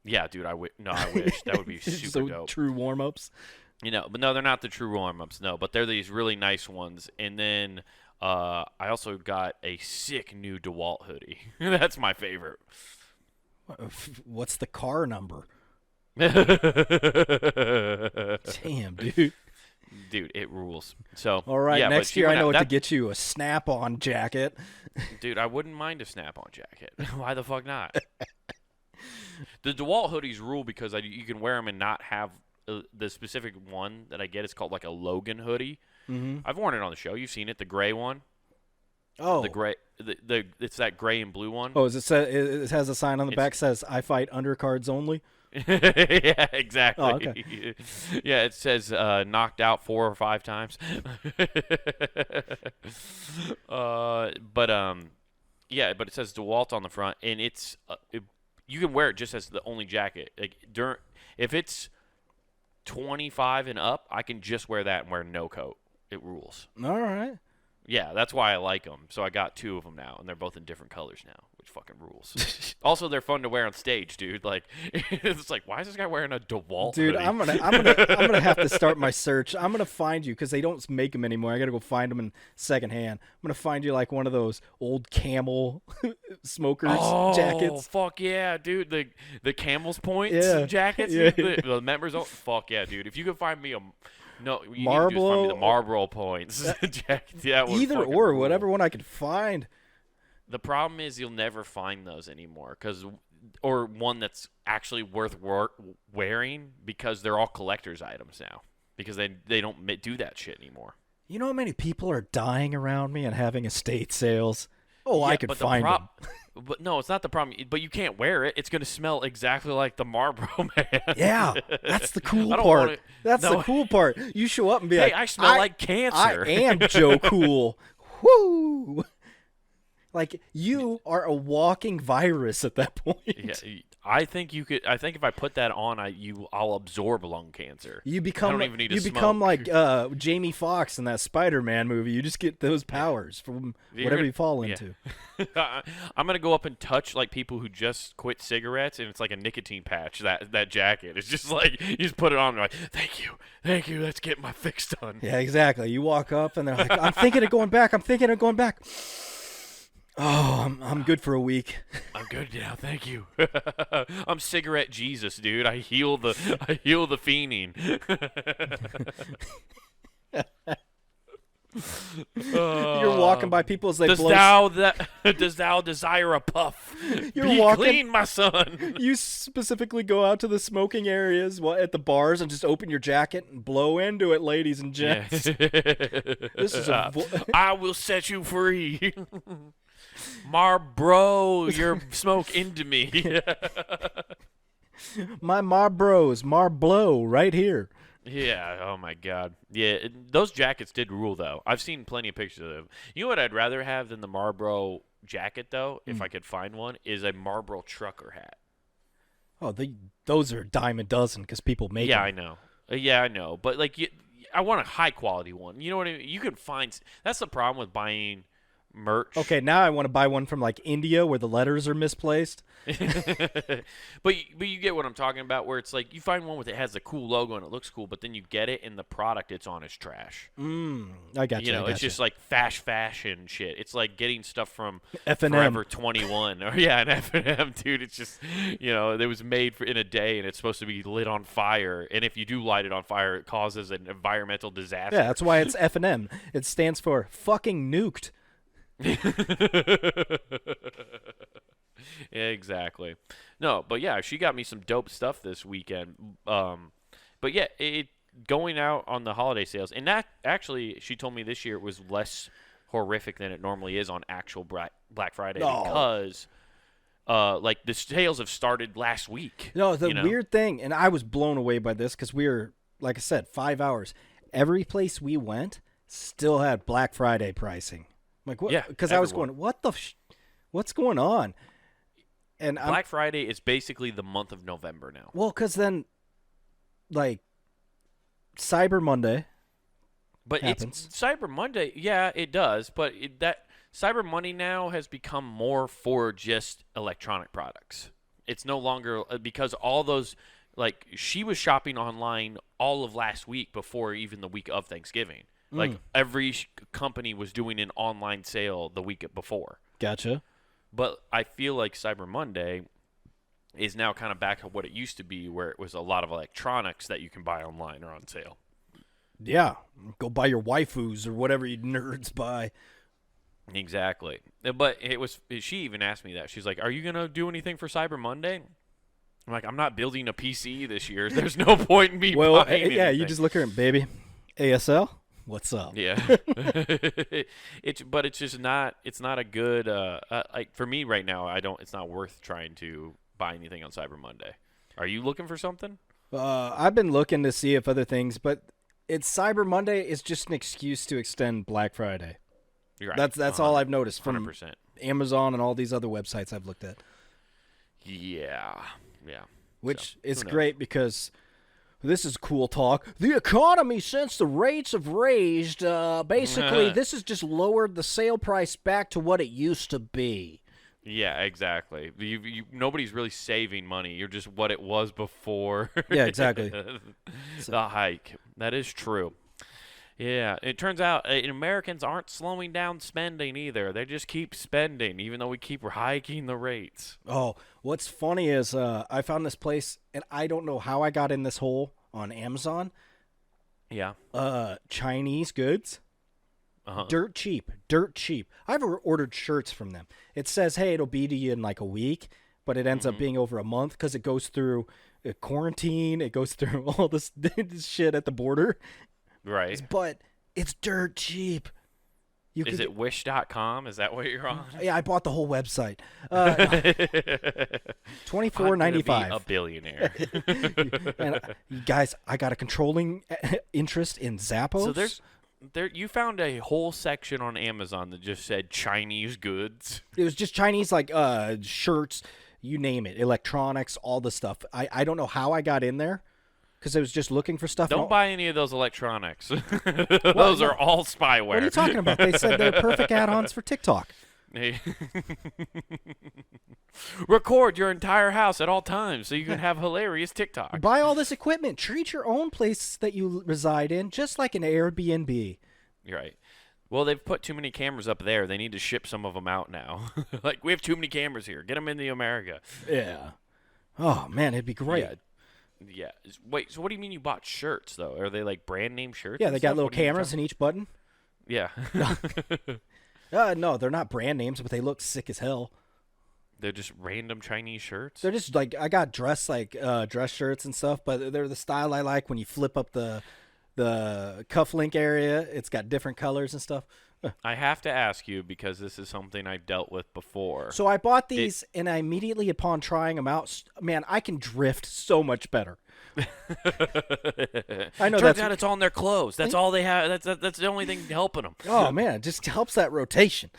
Speaker 2: Yeah, dude, I wish. That would be super dope.
Speaker 1: True warm-ups?
Speaker 2: But no, they're not the true warm-ups, no. But they're these really nice ones. And then I also got a sick new DeWalt hoodie. That's my favorite.
Speaker 1: What's the car number? Damn, dude.
Speaker 2: Dude, it rules. So
Speaker 1: all right,
Speaker 2: yeah,
Speaker 1: next year I know what to get you, a Snap-on jacket.
Speaker 2: Dude, I wouldn't mind a Snap-on jacket. Why the fuck not? The DeWalt hoodies rule because you can wear them and not have the specific one that I get is called like a Logan hoodie. I've worn it on the show. You've seen it, the gray one.
Speaker 1: Oh,
Speaker 2: the gray. It's that gray and blue one.
Speaker 1: Oh, it has a sign on the back says "I fight undercards only."
Speaker 2: Yeah, exactly.
Speaker 1: Oh, okay.
Speaker 2: Yeah, it says knocked out 4 or 5 times. Yeah, but it says DeWalt on the front, and you can wear it just as the only jacket. Like if it's 25 and up, I can just wear that and wear no coat. It rules.
Speaker 1: All right.
Speaker 2: Yeah, that's why I like them. So I got 2 of them now, and they're both in different colors now, which fucking rules. Also, they're fun to wear on stage, dude. Like, it's like, why is this guy wearing a DeWalt
Speaker 1: dude,
Speaker 2: hoodie?
Speaker 1: I'm gonna have to start my search. I'm gonna find you because they don't make them anymore. I gotta go find them in secondhand. I'm gonna find you like one of those old Camel smokers jackets.
Speaker 2: Oh, fuck yeah, dude. The Camel's Points jackets.
Speaker 1: Yeah.
Speaker 2: The members. Oh, fuck yeah, dude. If you could find me No, you
Speaker 1: Marlboro,
Speaker 2: need to just find me the Marlboro Points. Yeah,
Speaker 1: either or, whatever one I could find.
Speaker 2: The problem is you'll never find those anymore, or one that's actually worth wearing because they're all collector's items now because they don't do that shit anymore.
Speaker 1: You know how many people are dying around me and having estate sales? Oh, yeah, I could find them.
Speaker 2: But no, it's not the problem. But you can't wear it. It's going to smell exactly like the Marlboro Man.
Speaker 1: Yeah, that's the cool part. The cool part. You show up and be like,
Speaker 2: I smell like cancer.
Speaker 1: I am Joe Cool. Woo! Like, you are a walking virus at that point.
Speaker 2: Yeah, I think you could. I think if I put that on, I'll absorb lung cancer.
Speaker 1: You become.
Speaker 2: I don't even need to smoke.
Speaker 1: Become like Jamie Foxx in that Spider-Man movie. You just get those powers from whatever you fall into.
Speaker 2: I'm gonna go up and touch like people who just quit cigarettes, and it's like a nicotine patch. That jacket. It's just like you just put it on. And you're like, thank you. Let's get my fix done.
Speaker 1: Yeah, exactly. You walk up and they're like, I'm thinking of going back. Oh, I'm good for a week.
Speaker 2: I'm good now, thank you. I'm cigarette Jesus, dude. I heal the fiending.
Speaker 1: You're walking by people as they
Speaker 2: does thou desire a puff? Be clean, my son.
Speaker 1: You specifically go out to the smoking areas at the bars and just open your jacket and blow into it, ladies and gents. This is
Speaker 2: I will set you free. Marlboro, your smoke into me.
Speaker 1: My Marlboro right here.
Speaker 2: Yeah, oh my God. Yeah, those jackets did rule, though. I've seen plenty of pictures of them. You know what I'd rather have than the Marlboro jacket, though, if I could find one, is a Marlboro trucker hat.
Speaker 1: Oh, those are a dime a dozen because people make them.
Speaker 2: I know. Yeah, I know. But, like, I want a high-quality one. You know what I mean? You can find – that's the problem with buying merch.
Speaker 1: Okay, now I want to buy one from like India where the letters are misplaced.
Speaker 2: but you get what I'm talking about, where it's like you find one with it has a cool logo and it looks cool, but then you get it and the product it's on is trash.
Speaker 1: I got you.
Speaker 2: It's just like fast fashion shit. It's like getting stuff from
Speaker 1: F&M.
Speaker 2: Forever 21 or an F&M, dude. It's just it was made in a day and it's supposed to be lit on fire, and if you do light it on fire, it causes an environmental disaster.
Speaker 1: Yeah, that's why it's F&M. It stands for fucking nuked.
Speaker 2: Yeah, exactly. No, but yeah, she got me some dope stuff this weekend. But yeah, going out on the holiday sales, and that actually, she told me this year it was less horrific than it normally is on actual Black Friday because like the sales have started last week.
Speaker 1: No, the weird thing, and I was blown away by this because we were, like I said, 5 hours. Every place we went still had Black Friday pricing. I'm like, what?
Speaker 2: Yeah,
Speaker 1: because I was going, what's going on? And
Speaker 2: Black Friday is basically the month of November now.
Speaker 1: Well, because then, like, Cyber Monday
Speaker 2: but
Speaker 1: happens.
Speaker 2: It's Cyber Monday. Yeah, it does. But that Cyber Monday now has become more for just electronic products. It's no longer because all those, like, she was shopping online all of last week before even the week of Thanksgiving. Like, every company was doing an online sale the week before.
Speaker 1: Gotcha.
Speaker 2: But I feel like Cyber Monday is now kind of back to what it used to be, where it was a lot of electronics that you can buy online or on sale.
Speaker 1: Yeah. Go buy your waifus or whatever you nerds buy.
Speaker 2: Exactly. But she even asked me that. She's like, are you going to do anything for Cyber Monday? I'm like, I'm not building a PC this year. There's no point in me buying anything.
Speaker 1: Yeah, you just look at it, baby. ASL? What's up?
Speaker 2: Yeah. But it's just not, it's not a good, like for me right now, it's not worth trying to buy anything on Cyber Monday. Are you looking for something?
Speaker 1: I've been looking to see if other things, but Cyber Monday is just an excuse to extend Black Friday.
Speaker 2: You're right.
Speaker 1: That's all I've noticed from
Speaker 2: 100%.
Speaker 1: Amazon and all these other websites I've looked at.
Speaker 2: Yeah.
Speaker 1: Which is great because this is cool talk. The economy, since the rates have raised, basically this has just lowered the sale price back to what it used to be.
Speaker 2: Yeah, exactly. Nobody's really saving money. You're just what it was before.
Speaker 1: Yeah, exactly.
Speaker 2: The hike. That is true. Yeah, it turns out Americans aren't slowing down spending either. They just keep spending, even though we keep hiking the rates.
Speaker 1: Oh, what's funny is I found this place, and I don't know how I got in this hole on Amazon.
Speaker 2: Yeah.
Speaker 1: Chinese goods. Dirt cheap. I've ordered shirts from them. It says, hey, it'll be to you in like a week, but it ends up being over a month because it goes through quarantine. It goes through all this shit at the border.
Speaker 2: Right.
Speaker 1: But it's dirt cheap.
Speaker 2: Is it wish.com? Is that what you're on?
Speaker 1: Yeah, I bought the whole website. $24.95.
Speaker 2: A billionaire.
Speaker 1: And guys, I got a controlling interest in Zappos.
Speaker 2: So you found a whole section on Amazon that just said Chinese goods.
Speaker 1: It was just Chinese, like shirts, you name it, electronics, all the stuff. I don't know how I got in there because I was just looking for stuff.
Speaker 2: Don't buy any of those electronics. Those are all spyware.
Speaker 1: What are you talking about? They said they're perfect add-ons for TikTok.
Speaker 2: Record your entire house at all times so you can have hilarious TikTok.
Speaker 1: Buy all this equipment. Treat your own place that you reside in just like an Airbnb.
Speaker 2: You're right. Well, they've put too many cameras up there. They need to ship some of them out now. Like, we have too many cameras here. Get them into America.
Speaker 1: Yeah. Oh, man, it'd be great.
Speaker 2: Yeah. Wait, so what do you mean you bought shirts, though? Are they, like, brand name shirts?
Speaker 1: Yeah, they got little cameras in each button.
Speaker 2: Yeah.
Speaker 1: No, they're not brand names, but they look sick as hell.
Speaker 2: They're just random Chinese shirts?
Speaker 1: They're just, like, I got dress shirts and stuff, but they're the style I like when you flip up the cufflink area. It's got different colors and stuff.
Speaker 2: I have to ask you because this is something I've dealt with before.
Speaker 1: So I bought these, and I immediately, upon trying them out, man, I can drift so much better. I know
Speaker 2: Turns out it's on their clothes. That's all they have. That's the only thing helping them.
Speaker 1: Oh man, it just helps that rotation.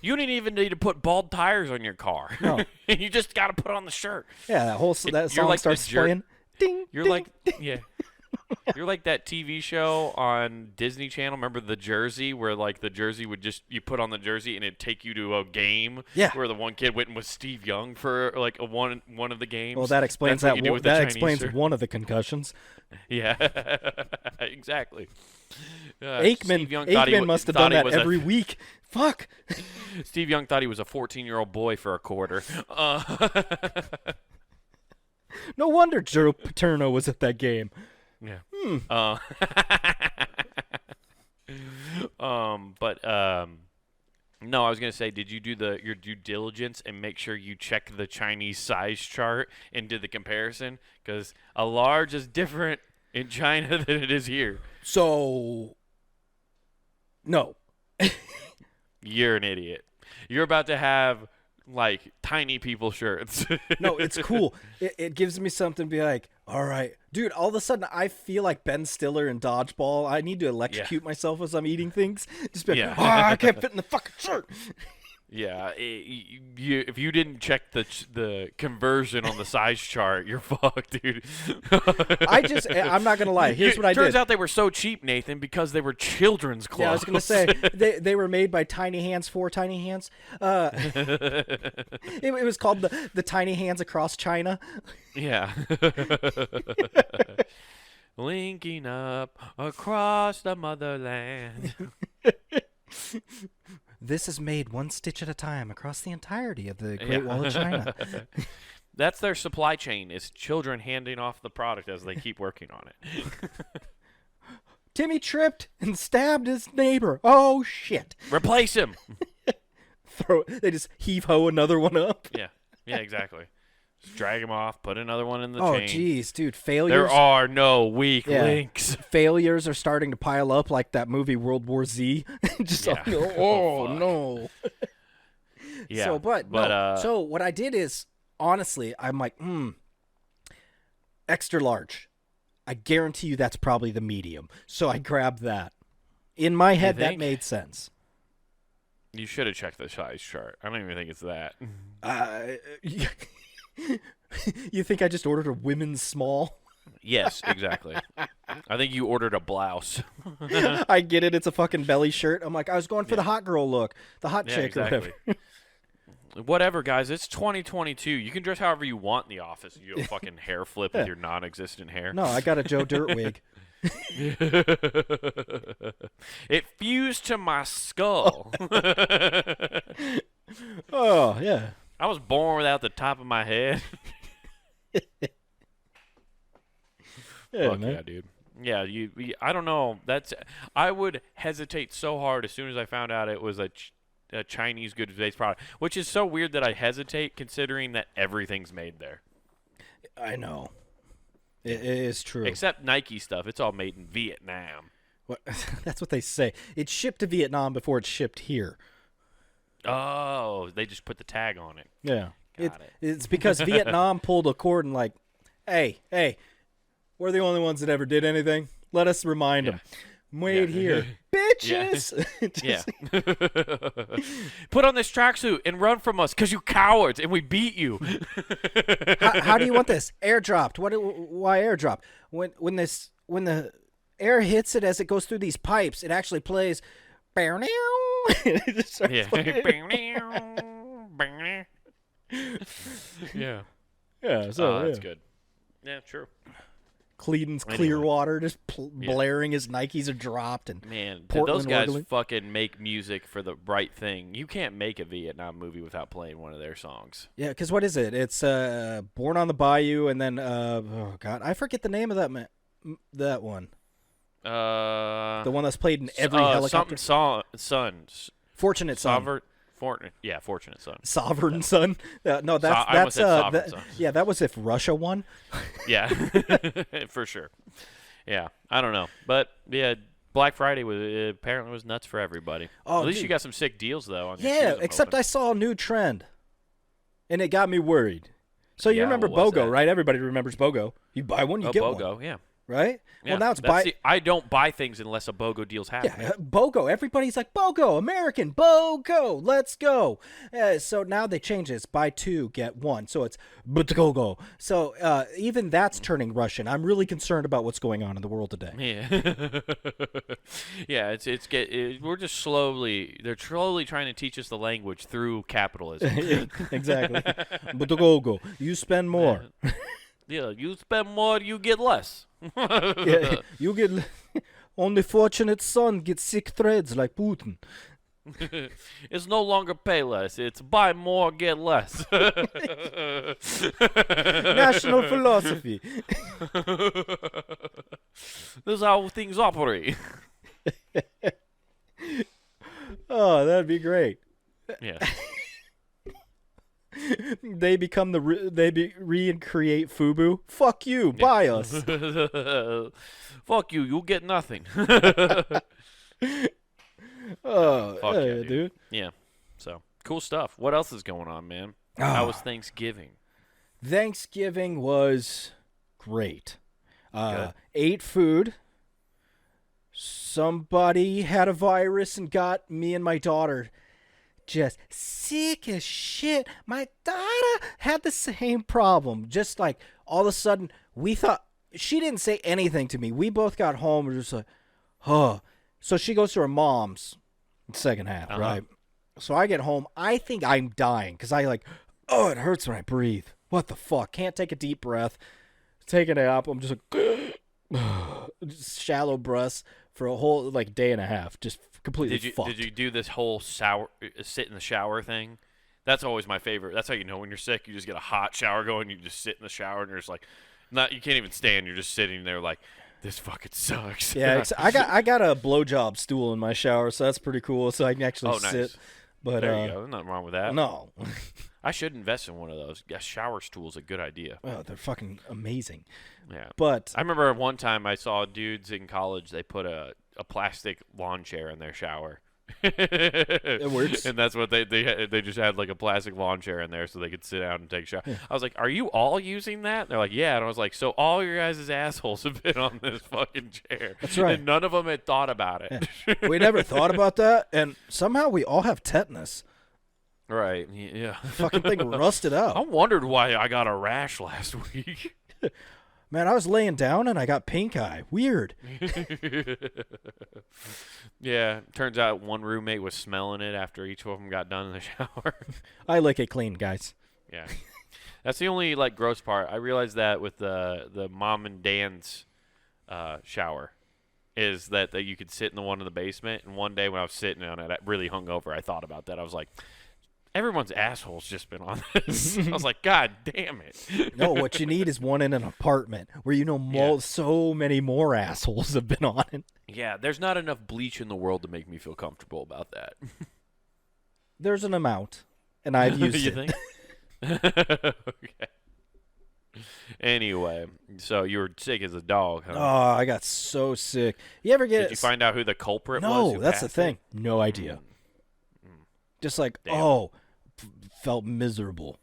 Speaker 2: You didn't even need to put bald tires on your car.
Speaker 1: No.
Speaker 2: You just got to put on the shirt.
Speaker 1: Yeah, that song
Speaker 2: like
Speaker 1: starts playing. Ding.
Speaker 2: You're
Speaker 1: ding,
Speaker 2: like,
Speaker 1: ding.
Speaker 2: yeah. You're like that TV show on Disney Channel. Remember the jersey, where like the jersey would just you put on the jersey and it'd take you to a game.
Speaker 1: Yeah.
Speaker 2: Where the one kid went with Steve Young for like one of the games.
Speaker 1: Well, that explains
Speaker 2: That's what you do with the
Speaker 1: that
Speaker 2: Chinese
Speaker 1: explains
Speaker 2: shirt.
Speaker 1: one of the concussions.
Speaker 2: Yeah, exactly.
Speaker 1: Aikman must have done that every week. Fuck.
Speaker 2: Steve Young thought he was a 14-year-old boy for a quarter.
Speaker 1: No wonder Joe Paterno was at that game.
Speaker 2: Yeah. No, I was gonna say, did you do your due diligence and make sure you check the Chinese size chart and did the comparison? Because a large is different in China than it is here.
Speaker 1: So, no.
Speaker 2: You're an idiot. You're about to have like tiny people shirts.
Speaker 1: No, it's cool. It gives me something to be like, all right, dude, all of a sudden I feel like Ben Stiller in Dodgeball. I need to electrocute myself as I'm eating things. Just be like, I can't fit in the fucking shirt.
Speaker 2: Yeah, if you didn't check the conversion on the size chart, you're fucked, dude.
Speaker 1: I'm not going to lie. Here's what I did.
Speaker 2: Turns out they were so cheap, Nathan, because they were children's clothes.
Speaker 1: Yeah, I was going to say, they were made by Tiny Hands for Tiny Hands. It was called the Tiny Hands Across China.
Speaker 2: Yeah. Linking up across the motherland.
Speaker 1: This is made one stitch at a time across the entirety of the Great Wall of China.
Speaker 2: That's their supply chain, is children handing off the product as they keep working on it.
Speaker 1: Timmy tripped and stabbed his neighbor. Oh, shit.
Speaker 2: Replace him.
Speaker 1: They just heave-ho another one up.
Speaker 2: Yeah, exactly. Just drag him off, put another one in the
Speaker 1: chain. Oh,
Speaker 2: jeez,
Speaker 1: dude, failures.
Speaker 2: There are no weak links.
Speaker 1: Failures are starting to pile up like that movie World War Z. Just like, no.
Speaker 2: Yeah.
Speaker 1: So what I did is, honestly, I'm like, extra large. I guarantee you that's probably the medium. So I grabbed that. In my head, that made sense.
Speaker 2: You should have checked the size chart. I don't even think it's that.
Speaker 1: You think I just ordered a women's small?
Speaker 2: Yes, exactly. I think you ordered a blouse.
Speaker 1: I get it. It's a fucking belly shirt. I'm like, I was going for the hot girl look, the hot chick or whatever.
Speaker 2: Whatever, guys. It's 2022. You can dress however you want in the office. You do a fucking hair flip with your non-existent hair.
Speaker 1: No, I got a Joe Dirt wig.
Speaker 2: It fused to my skull.
Speaker 1: Oh, yeah.
Speaker 2: I was born without the top of my head.
Speaker 1: Yeah,
Speaker 2: Fuck
Speaker 1: man.
Speaker 2: yeah, dude. Yeah, I don't know. I would hesitate so hard as soon as I found out it was a Chinese goods-based product, which is so weird that I hesitate considering that everything's made there.
Speaker 1: I know. It is true.
Speaker 2: Except Nike stuff. It's all made in Vietnam.
Speaker 1: What? That's what they say. It's shipped to Vietnam before it's shipped here.
Speaker 2: Oh, they just put the tag on it.
Speaker 1: Yeah.
Speaker 2: Got it.
Speaker 1: It's because Vietnam pulled a cord and like, hey, we're the only ones that ever did anything. Let us remind them. Made here. Bitches!
Speaker 2: Yeah. Put on this tracksuit and run from us because you cowards and we beat you.
Speaker 1: How do you want this? Airdropped. Why airdrop? When the air hits it as it goes through these pipes, it actually plays. It just starts playing.
Speaker 2: Yeah.
Speaker 1: Yeah. So
Speaker 2: that's good. Yeah, true.
Speaker 1: Cleedence Clearwater just blaring his Nikes are dropped and
Speaker 2: man, did
Speaker 1: Portland
Speaker 2: those guys
Speaker 1: Orderly.
Speaker 2: fucking make music for the right thing? You can't make a Vietnam movie without playing one of their songs.
Speaker 1: Yeah, because what is it? It's Born on the Bayou, and then oh god, I forget the name of that one. The one that's played in every helicopter.
Speaker 2: Sons.
Speaker 1: Fortunate Son.
Speaker 2: Fortunate Son.
Speaker 1: Sovereign Son. No, that's yeah, that was if Russia won.
Speaker 2: Yeah, for sure. Yeah, I don't know, but yeah, Black Friday apparently was nuts for everybody.
Speaker 1: Oh,
Speaker 2: at least
Speaker 1: dude.
Speaker 2: you got some sick deals though. On your
Speaker 1: Yeah,
Speaker 2: shoes, I'm
Speaker 1: except
Speaker 2: hoping.
Speaker 1: I saw a new trend, and it got me worried. So you
Speaker 2: Yeah,
Speaker 1: remember
Speaker 2: what was
Speaker 1: BOGO,
Speaker 2: that?
Speaker 1: right? Everybody remembers BOGO. You buy one, you get
Speaker 2: BOGO,
Speaker 1: one.
Speaker 2: yeah.
Speaker 1: right?
Speaker 2: Yeah,
Speaker 1: Well, now it's
Speaker 2: I don't buy things unless a BOGO deal's happening.
Speaker 1: Yeah, BOGO. Everybody's like, BOGO, American, BOGO, let's go. So now they change this, buy two, get one. So it's BOGO. So even that's turning Russian. I'm really concerned about what's going on in the world today.
Speaker 2: Yeah. Yeah, we're just they're slowly trying to teach us the language through capitalism.
Speaker 1: Exactly. BOGO. You spend more.
Speaker 2: Yeah, you spend more, you get less.
Speaker 1: Yeah, you get... Only fortunate son gets sick threads like Putin.
Speaker 2: It's no longer pay less. It's buy more, get less.
Speaker 1: National philosophy.
Speaker 2: This is how things operate.
Speaker 1: Oh, that'd be great.
Speaker 2: Yeah.
Speaker 1: They become recreate FUBU. Fuck you, buy us.
Speaker 2: Fuck you, you'll get nothing.
Speaker 1: Oh,
Speaker 2: Fuck yeah,
Speaker 1: dude.
Speaker 2: Yeah. So, cool stuff. What else is going on, man? How was Thanksgiving?
Speaker 1: Thanksgiving was great.
Speaker 2: Good.
Speaker 1: Ate food. Somebody had a virus and got me and my daughter just sick as shit. My daughter had the same problem. Just like all of a sudden, we thought, she didn't say anything to me. We both got home and were just like, huh. So she goes to her mom's second half, right? So I get home. I think I'm dying because it hurts when I breathe. What the fuck? Can't take a deep breath. Take a nap. I'm just like, just shallow breaths for a whole day and a half. Just completely fucked.
Speaker 2: Did you do this whole sit in the shower thing? That's always my favorite. That's how you know when you're sick. You just get a hot shower going. You just sit in the shower and you're just like, you can't even stand. You're just sitting there like, this fucking sucks.
Speaker 1: Yeah, I got a blowjob stool in my shower, so that's pretty cool. So I can actually sit.
Speaker 2: Nice.
Speaker 1: But
Speaker 2: there you go. There's nothing wrong with that.
Speaker 1: No.
Speaker 2: I should invest in one of those. A shower stool is a good idea.
Speaker 1: Oh, they're fucking amazing.
Speaker 2: Yeah.
Speaker 1: But
Speaker 2: I remember one time I saw dudes in college. They put a plastic lawn chair in their shower.
Speaker 1: It works.
Speaker 2: And that's what they just had a plastic lawn chair in there so they could sit down and take a shower. Yeah. I was like, are you all using that? And they're like, yeah. And I was like, so all your guys' assholes have been on this fucking chair.
Speaker 1: That's right.
Speaker 2: And none of them had thought about it.
Speaker 1: Yeah. We never thought about that. And somehow we all have tetanus.
Speaker 2: Right. Yeah.
Speaker 1: The fucking thing rusted out.
Speaker 2: I wondered why I got a rash last week.
Speaker 1: Man, I was laying down and I got pink eye. Weird.
Speaker 2: Yeah, turns out one roommate was smelling it after each of them got done in the shower.
Speaker 1: I like it clean, guys.
Speaker 2: Yeah. That's the only gross part. I realized that with the mom and Dan's shower is that you could sit in the one in the basement. And one day when I was sitting on it, really hungover, I thought about that. I was like, everyone's asshole's just been on this. I was like, God damn it.
Speaker 1: No, what you need is one in an apartment where so many more assholes have been on it.
Speaker 2: Yeah, there's not enough bleach in the world to make me feel comfortable about that.
Speaker 1: There's an amount, and I've used
Speaker 2: you
Speaker 1: it.
Speaker 2: Think? Okay. Anyway, so you were sick as a dog, huh?
Speaker 1: Oh, I got so sick. You ever get...
Speaker 2: Did you find out who the culprit was?
Speaker 1: No, that's the thing. No idea. Just felt miserable.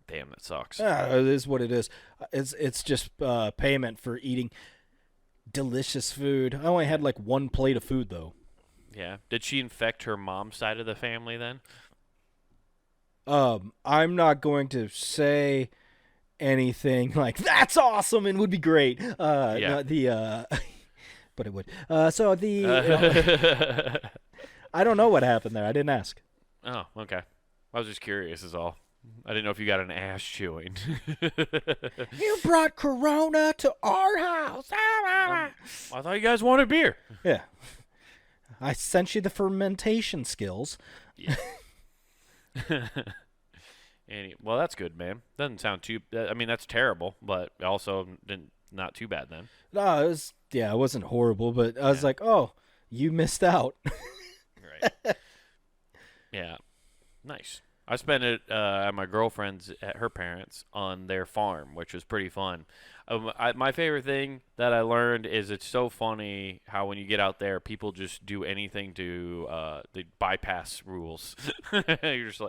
Speaker 2: Damn, that sucks.
Speaker 1: Yeah, it is what it is. It's just payment for eating delicious food. I only had one plate of food though.
Speaker 2: Yeah. Did she infect her mom's side of the family then?
Speaker 1: I'm not going to say anything like that's awesome and would be great.
Speaker 2: Yeah.
Speaker 1: But it would. I don't know what happened there. I didn't ask.
Speaker 2: Oh, okay. I was just curious is all. I didn't know if you got an ass chewing.
Speaker 1: You brought Corona to our house.
Speaker 2: I thought you guys wanted beer.
Speaker 1: Yeah. I sent you the fermentation skills.
Speaker 2: Yeah. Well, that's good, man. Doesn't sound too... I mean, that's terrible, but also not too bad then.
Speaker 1: No, it wasn't horrible, but I was like, oh, you missed out.
Speaker 2: Right. Yeah. Nice. I spent it at my girlfriend's, at her parents, on their farm, which was pretty fun. My favorite thing that I learned is it's so funny how when you get out there, people just do anything to they bypass rules. You're just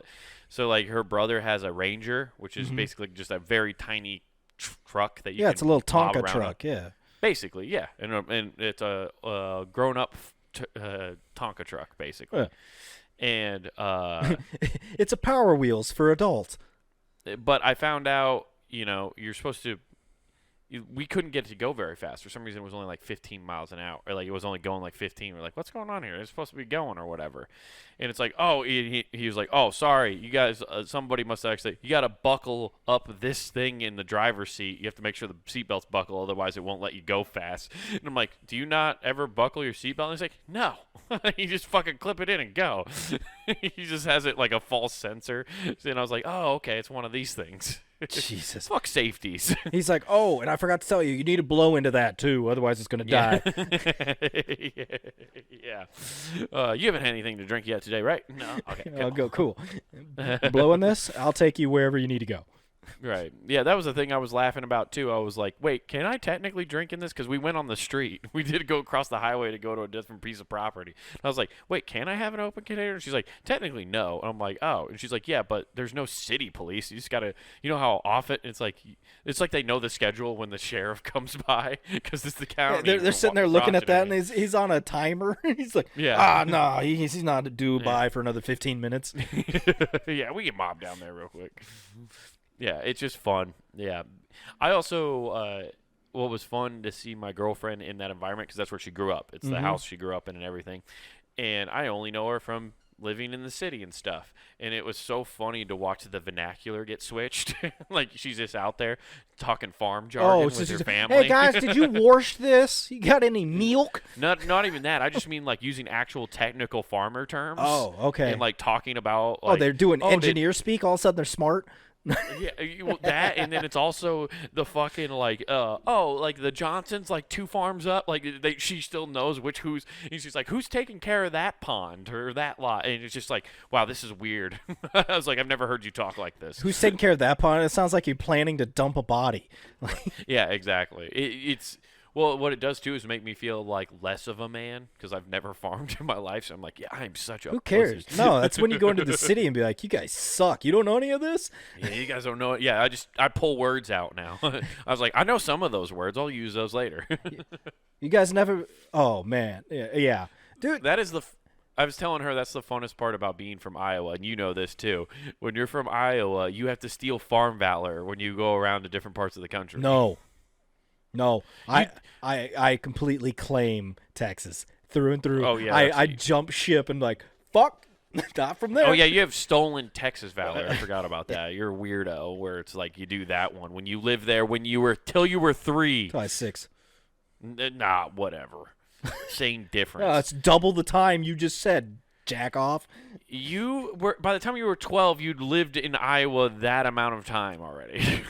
Speaker 2: her brother has a Ranger, which is basically just a very tiny truck that you can
Speaker 1: it's a little
Speaker 2: bob
Speaker 1: Tonka
Speaker 2: around
Speaker 1: truck,
Speaker 2: on.
Speaker 1: yeah.
Speaker 2: Basically, yeah, and it's a grown up Tonka truck, basically.
Speaker 1: Yeah.
Speaker 2: And
Speaker 1: It's a Power Wheels for adults.
Speaker 2: but I found out, you're supposed to. We couldn't get it to go very fast. For some reason, it was only like 15 miles an hour. Or like it was only going like 15. We're like, what's going on here? It's supposed to be going or whatever. And it's like, oh, he was like, oh, sorry, you guys, somebody must have actually, you got to buckle up this thing in the driver's seat. You have to make sure the seatbelt's buckle, otherwise it won't let you go fast. And I'm like, do you not ever buckle your seatbelt? And he's like, no. You just fucking clip it in and go. He just has it like a false sensor. And I was like, oh, okay, it's one of these things.
Speaker 1: Jesus.
Speaker 2: Fuck safeties.
Speaker 1: He's like, oh, and I forgot to tell you, you need to blow into that too, otherwise it's going to die.
Speaker 2: Yeah. You haven't had anything to drink yet today, right? No. Okay.
Speaker 1: I'll go, cool. Blowing this, I'll take you wherever you need to go.
Speaker 2: Right. Yeah, that was the thing I was laughing about, too. I was like, wait, can I technically drink in this? Because we went on the street. We did go across the highway to go to a different piece of property. And I was like, wait, can I have an open container? And she's like, technically, no. And I'm like, oh. And she's like, yeah, but there's no city police. You just got to, how often it's like they know the schedule when the sheriff comes by because it's the county.
Speaker 1: Yeah, they're sitting there looking at that, and he's on a timer. He's like, no, he's not due by for another 15 minutes.
Speaker 2: Yeah, we get mobbed down there real quick. Yeah, it's just fun. Yeah. I also, what was fun to see my girlfriend in that environment because that's where she grew up. It's the house she grew up in and everything. And I only know her from living in the city and stuff. And it was so funny to watch the vernacular get switched. Like she's just out there talking farm jargon with her family.
Speaker 1: Hey, guys, did you wash this? You got any milk?
Speaker 2: Not even that. I just mean like using actual technical farmer terms.
Speaker 1: Oh, okay.
Speaker 2: And like talking about like,
Speaker 1: they're doing engineer speak. All of a sudden they're smart.
Speaker 2: Yeah, that, and then it's also the fucking like like the Johnsons like 2 farms up, like she still knows who's and she's like, who's taking care of that pond or that lot, and it's just like, wow, this is weird. I was like, I've never heard you talk like this.
Speaker 1: Who's taking care of that pond? It sounds like you're planning to dump a body.
Speaker 2: Yeah, exactly. It's well, what it does too is make me feel like less of a man because I've never farmed in my life. So I'm like, yeah, I'm such a
Speaker 1: Who cares?
Speaker 2: pussy.
Speaker 1: No, that's when you go into the city and be like, you guys suck. You don't know any of this?
Speaker 2: Yeah, you guys don't know it. Yeah, I pull words out now. I was like, I know some of those words. I'll use those later.
Speaker 1: You guys never. Oh man, yeah, dude.
Speaker 2: That is I was telling her that's the funnest part about being from Iowa, and you know this too. When you're from Iowa, you have to steal farm valor when you go around to different parts of the country.
Speaker 1: No, I completely claim Texas through and through.
Speaker 2: Oh, yeah,
Speaker 1: I jump ship and like, fuck, not from there.
Speaker 2: Oh, yeah, you have stolen Texas valor. I forgot about that. You're a weirdo where it's like you do that one. When you live there till you were 3.
Speaker 1: Till I was 6.
Speaker 2: Nah, whatever. Same difference.
Speaker 1: No, it's double the time you just said, jack off.
Speaker 2: By the time you were 12, you'd lived in Iowa that amount of time already.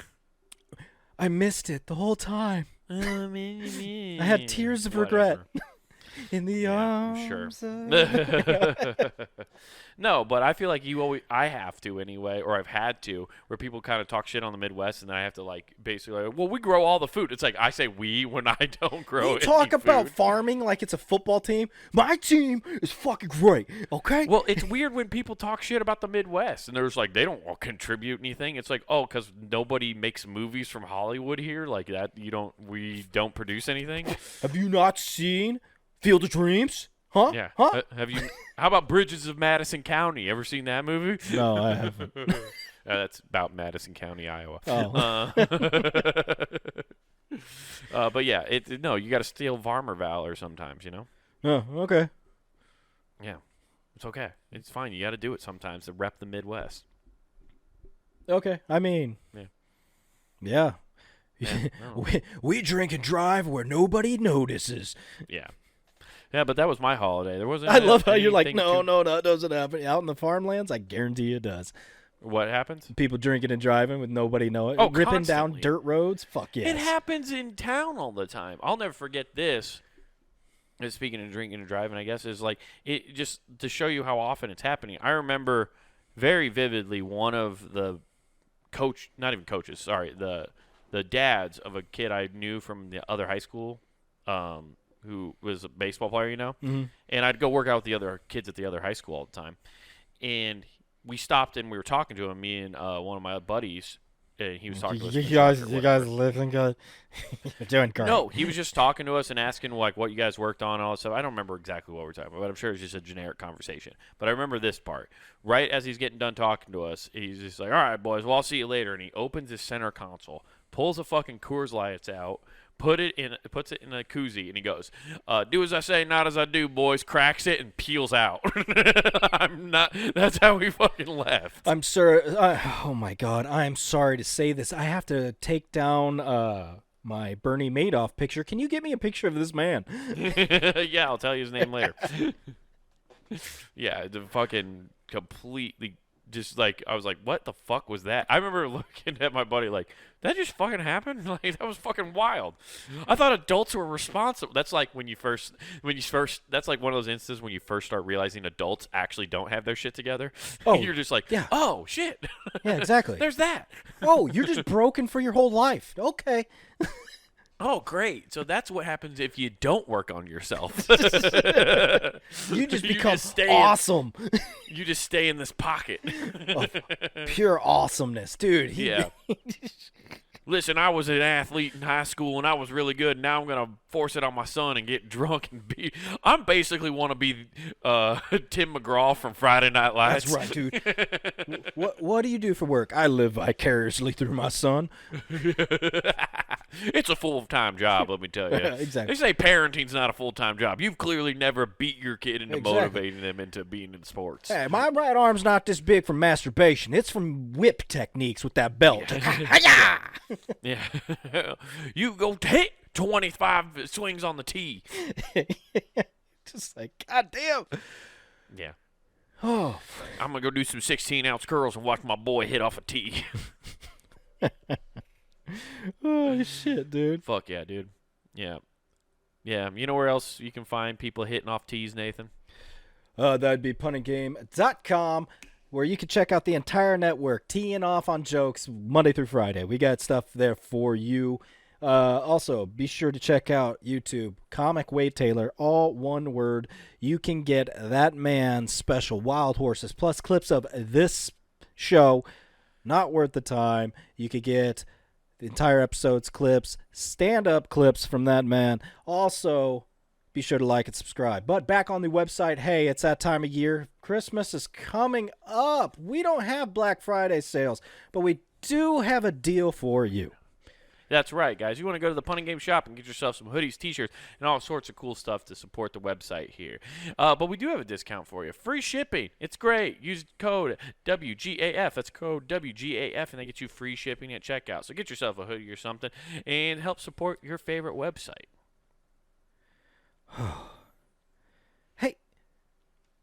Speaker 1: I missed it the whole time. I had tears of regret in the arms.
Speaker 2: Sure. No, but I feel like I have to anyway, or I've had to, where people kind of talk shit on the Midwest, and then I have to like basically, like, well, we grow all the food. It's like I say we when I don't grow.
Speaker 1: You talk about farming like it's a football team. My team is fucking great. Okay.
Speaker 2: Well, it's weird when people talk shit about the Midwest, and they're just like they don't contribute anything. It's like, oh, because nobody makes movies from Hollywood here, like that. We don't produce anything.
Speaker 1: Have you not seen Field of Dreams? Huh?
Speaker 2: Yeah.
Speaker 1: Huh?
Speaker 2: Have you? How about Bridges of Madison County? Ever seen that movie?
Speaker 1: No, I haven't.
Speaker 2: That's about Madison County, Iowa.
Speaker 1: Oh.
Speaker 2: But yeah, you got to steal farmer valor sometimes,
Speaker 1: Oh, okay.
Speaker 2: Yeah, it's okay. It's fine. You got to do it sometimes to rep the Midwest.
Speaker 1: Okay. I mean, yeah. we drink and drive where nobody notices.
Speaker 2: Yeah. Yeah, but that was my holiday. There wasn't.
Speaker 1: I love how you're like, no, that doesn't happen. Out in the farmlands, I guarantee it does.
Speaker 2: What happens?
Speaker 1: People drinking and driving with nobody knowing.
Speaker 2: Oh,
Speaker 1: ripping
Speaker 2: constantly.
Speaker 1: down dirt roads. Fuck yes.
Speaker 2: It happens in town all the time. I'll never forget this. Speaking of drinking and driving, I guess, is like it just to show you how often it's happening. I remember very vividly one of the the dads of a kid I knew from the other high school, who was a baseball player,
Speaker 1: Mm-hmm.
Speaker 2: and I'd go work out with the other kids at the other high school all the time. And we stopped and we were talking to him, me and one of my buddies, And he was talking to us.
Speaker 1: You guys living good? You're doing great.
Speaker 2: No, he was just talking to us and asking like what you guys worked on and all that stuff. I don't remember exactly what we're talking about, but I'm sure it's just a generic conversation. But I remember this part. Right as he's getting done talking to us, he's just like, "All right, boys, well, I'll see you later." And he opens his center console, pulls a fucking Coors Lights out, puts it in a koozie, and he goes, "Do as I say, not as I do, boys." Cracks it and peels out. I'm not. That's how we fucking left.
Speaker 1: I'm sorry. Oh my God, I'm sorry to say this. I have to take down my Bernie Madoff picture. Can you get me a picture of this man?
Speaker 2: Yeah, I'll tell you his name later. Yeah, the fucking completely just like I was like, what the fuck was that? I remember looking at my buddy like, that just fucking happened? Like that was fucking wild. I thought adults were responsible. That's like when you first that's like one of those instances when you first start realizing adults actually don't have their shit together.
Speaker 1: Oh,
Speaker 2: you're just like,
Speaker 1: yeah.
Speaker 2: Oh shit.
Speaker 1: Yeah, exactly.
Speaker 2: There's that.
Speaker 1: Oh, you're just broken for your whole life. Okay.
Speaker 2: Oh, great. So that's what happens if you don't work on yourself.
Speaker 1: You just become awesome.
Speaker 2: You just stay in this pocket.
Speaker 1: Of pure awesomeness, dude.
Speaker 2: Yeah. Listen, I was an athlete in high school, and I was really good. Now I'm going to force it on my son and get drunk and be – I'm basically want to be Tim McGraw from Friday Night Lights.
Speaker 1: That's right, dude. What do you do for work? I live vicariously through my son.
Speaker 2: It's a full-time job, let me tell you.
Speaker 1: Exactly.
Speaker 2: They say parenting's not a full-time job. You've clearly never beat your kid into
Speaker 1: Exactly.
Speaker 2: motivating them into being in sports.
Speaker 1: Hey, my right arm's not this big from masturbation. It's from whip techniques with that belt.
Speaker 2: Yeah. You go hit 25 swings on the tee.
Speaker 1: Just like, God damn.
Speaker 2: Yeah.
Speaker 1: Oh.
Speaker 2: I'm going to go do some 16-ounce curls and watch my boy hit off a tee.
Speaker 1: Oh, shit, dude.
Speaker 2: Fuck yeah, dude. Yeah. Yeah. You know where else you can find people hitting off tees, Nathan?
Speaker 1: That'd be punandgame.com, where you can check out the entire network, teeing off on jokes Monday through Friday. We got stuff there for you. Also, be sure to check out YouTube, Comic Wade Taylor, all one word. You can get that man's special Wild Horses, plus clips of this show. Not worth the time. You could get the entire episode's clips, stand-up clips from that man. Also, be sure to like and subscribe. But back on the website, hey, it's that time of year. Christmas is coming up. We don't have Black Friday sales, but we do have a deal for you.
Speaker 2: That's right, guys. You want to go to the Pun and Game shop and get yourself some hoodies, t-shirts, and all sorts of cool stuff to support the website here. But we do have a discount for you. Free shipping. It's great. Use code WGAF. That's code WGAF, and they get you free shipping at checkout. So get yourself a hoodie or something and help support your favorite website.
Speaker 1: Hey,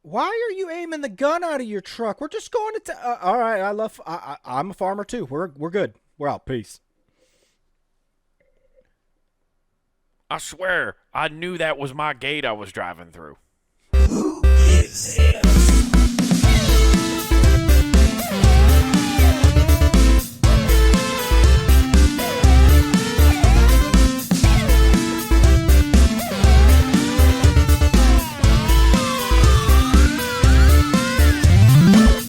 Speaker 1: why are you aiming the gun out of your truck? We're just going to all right, I'm a farmer too. We're good. We're out. Peace.
Speaker 2: I swear, I knew that was my gate I was driving through.
Speaker 3: Who is this?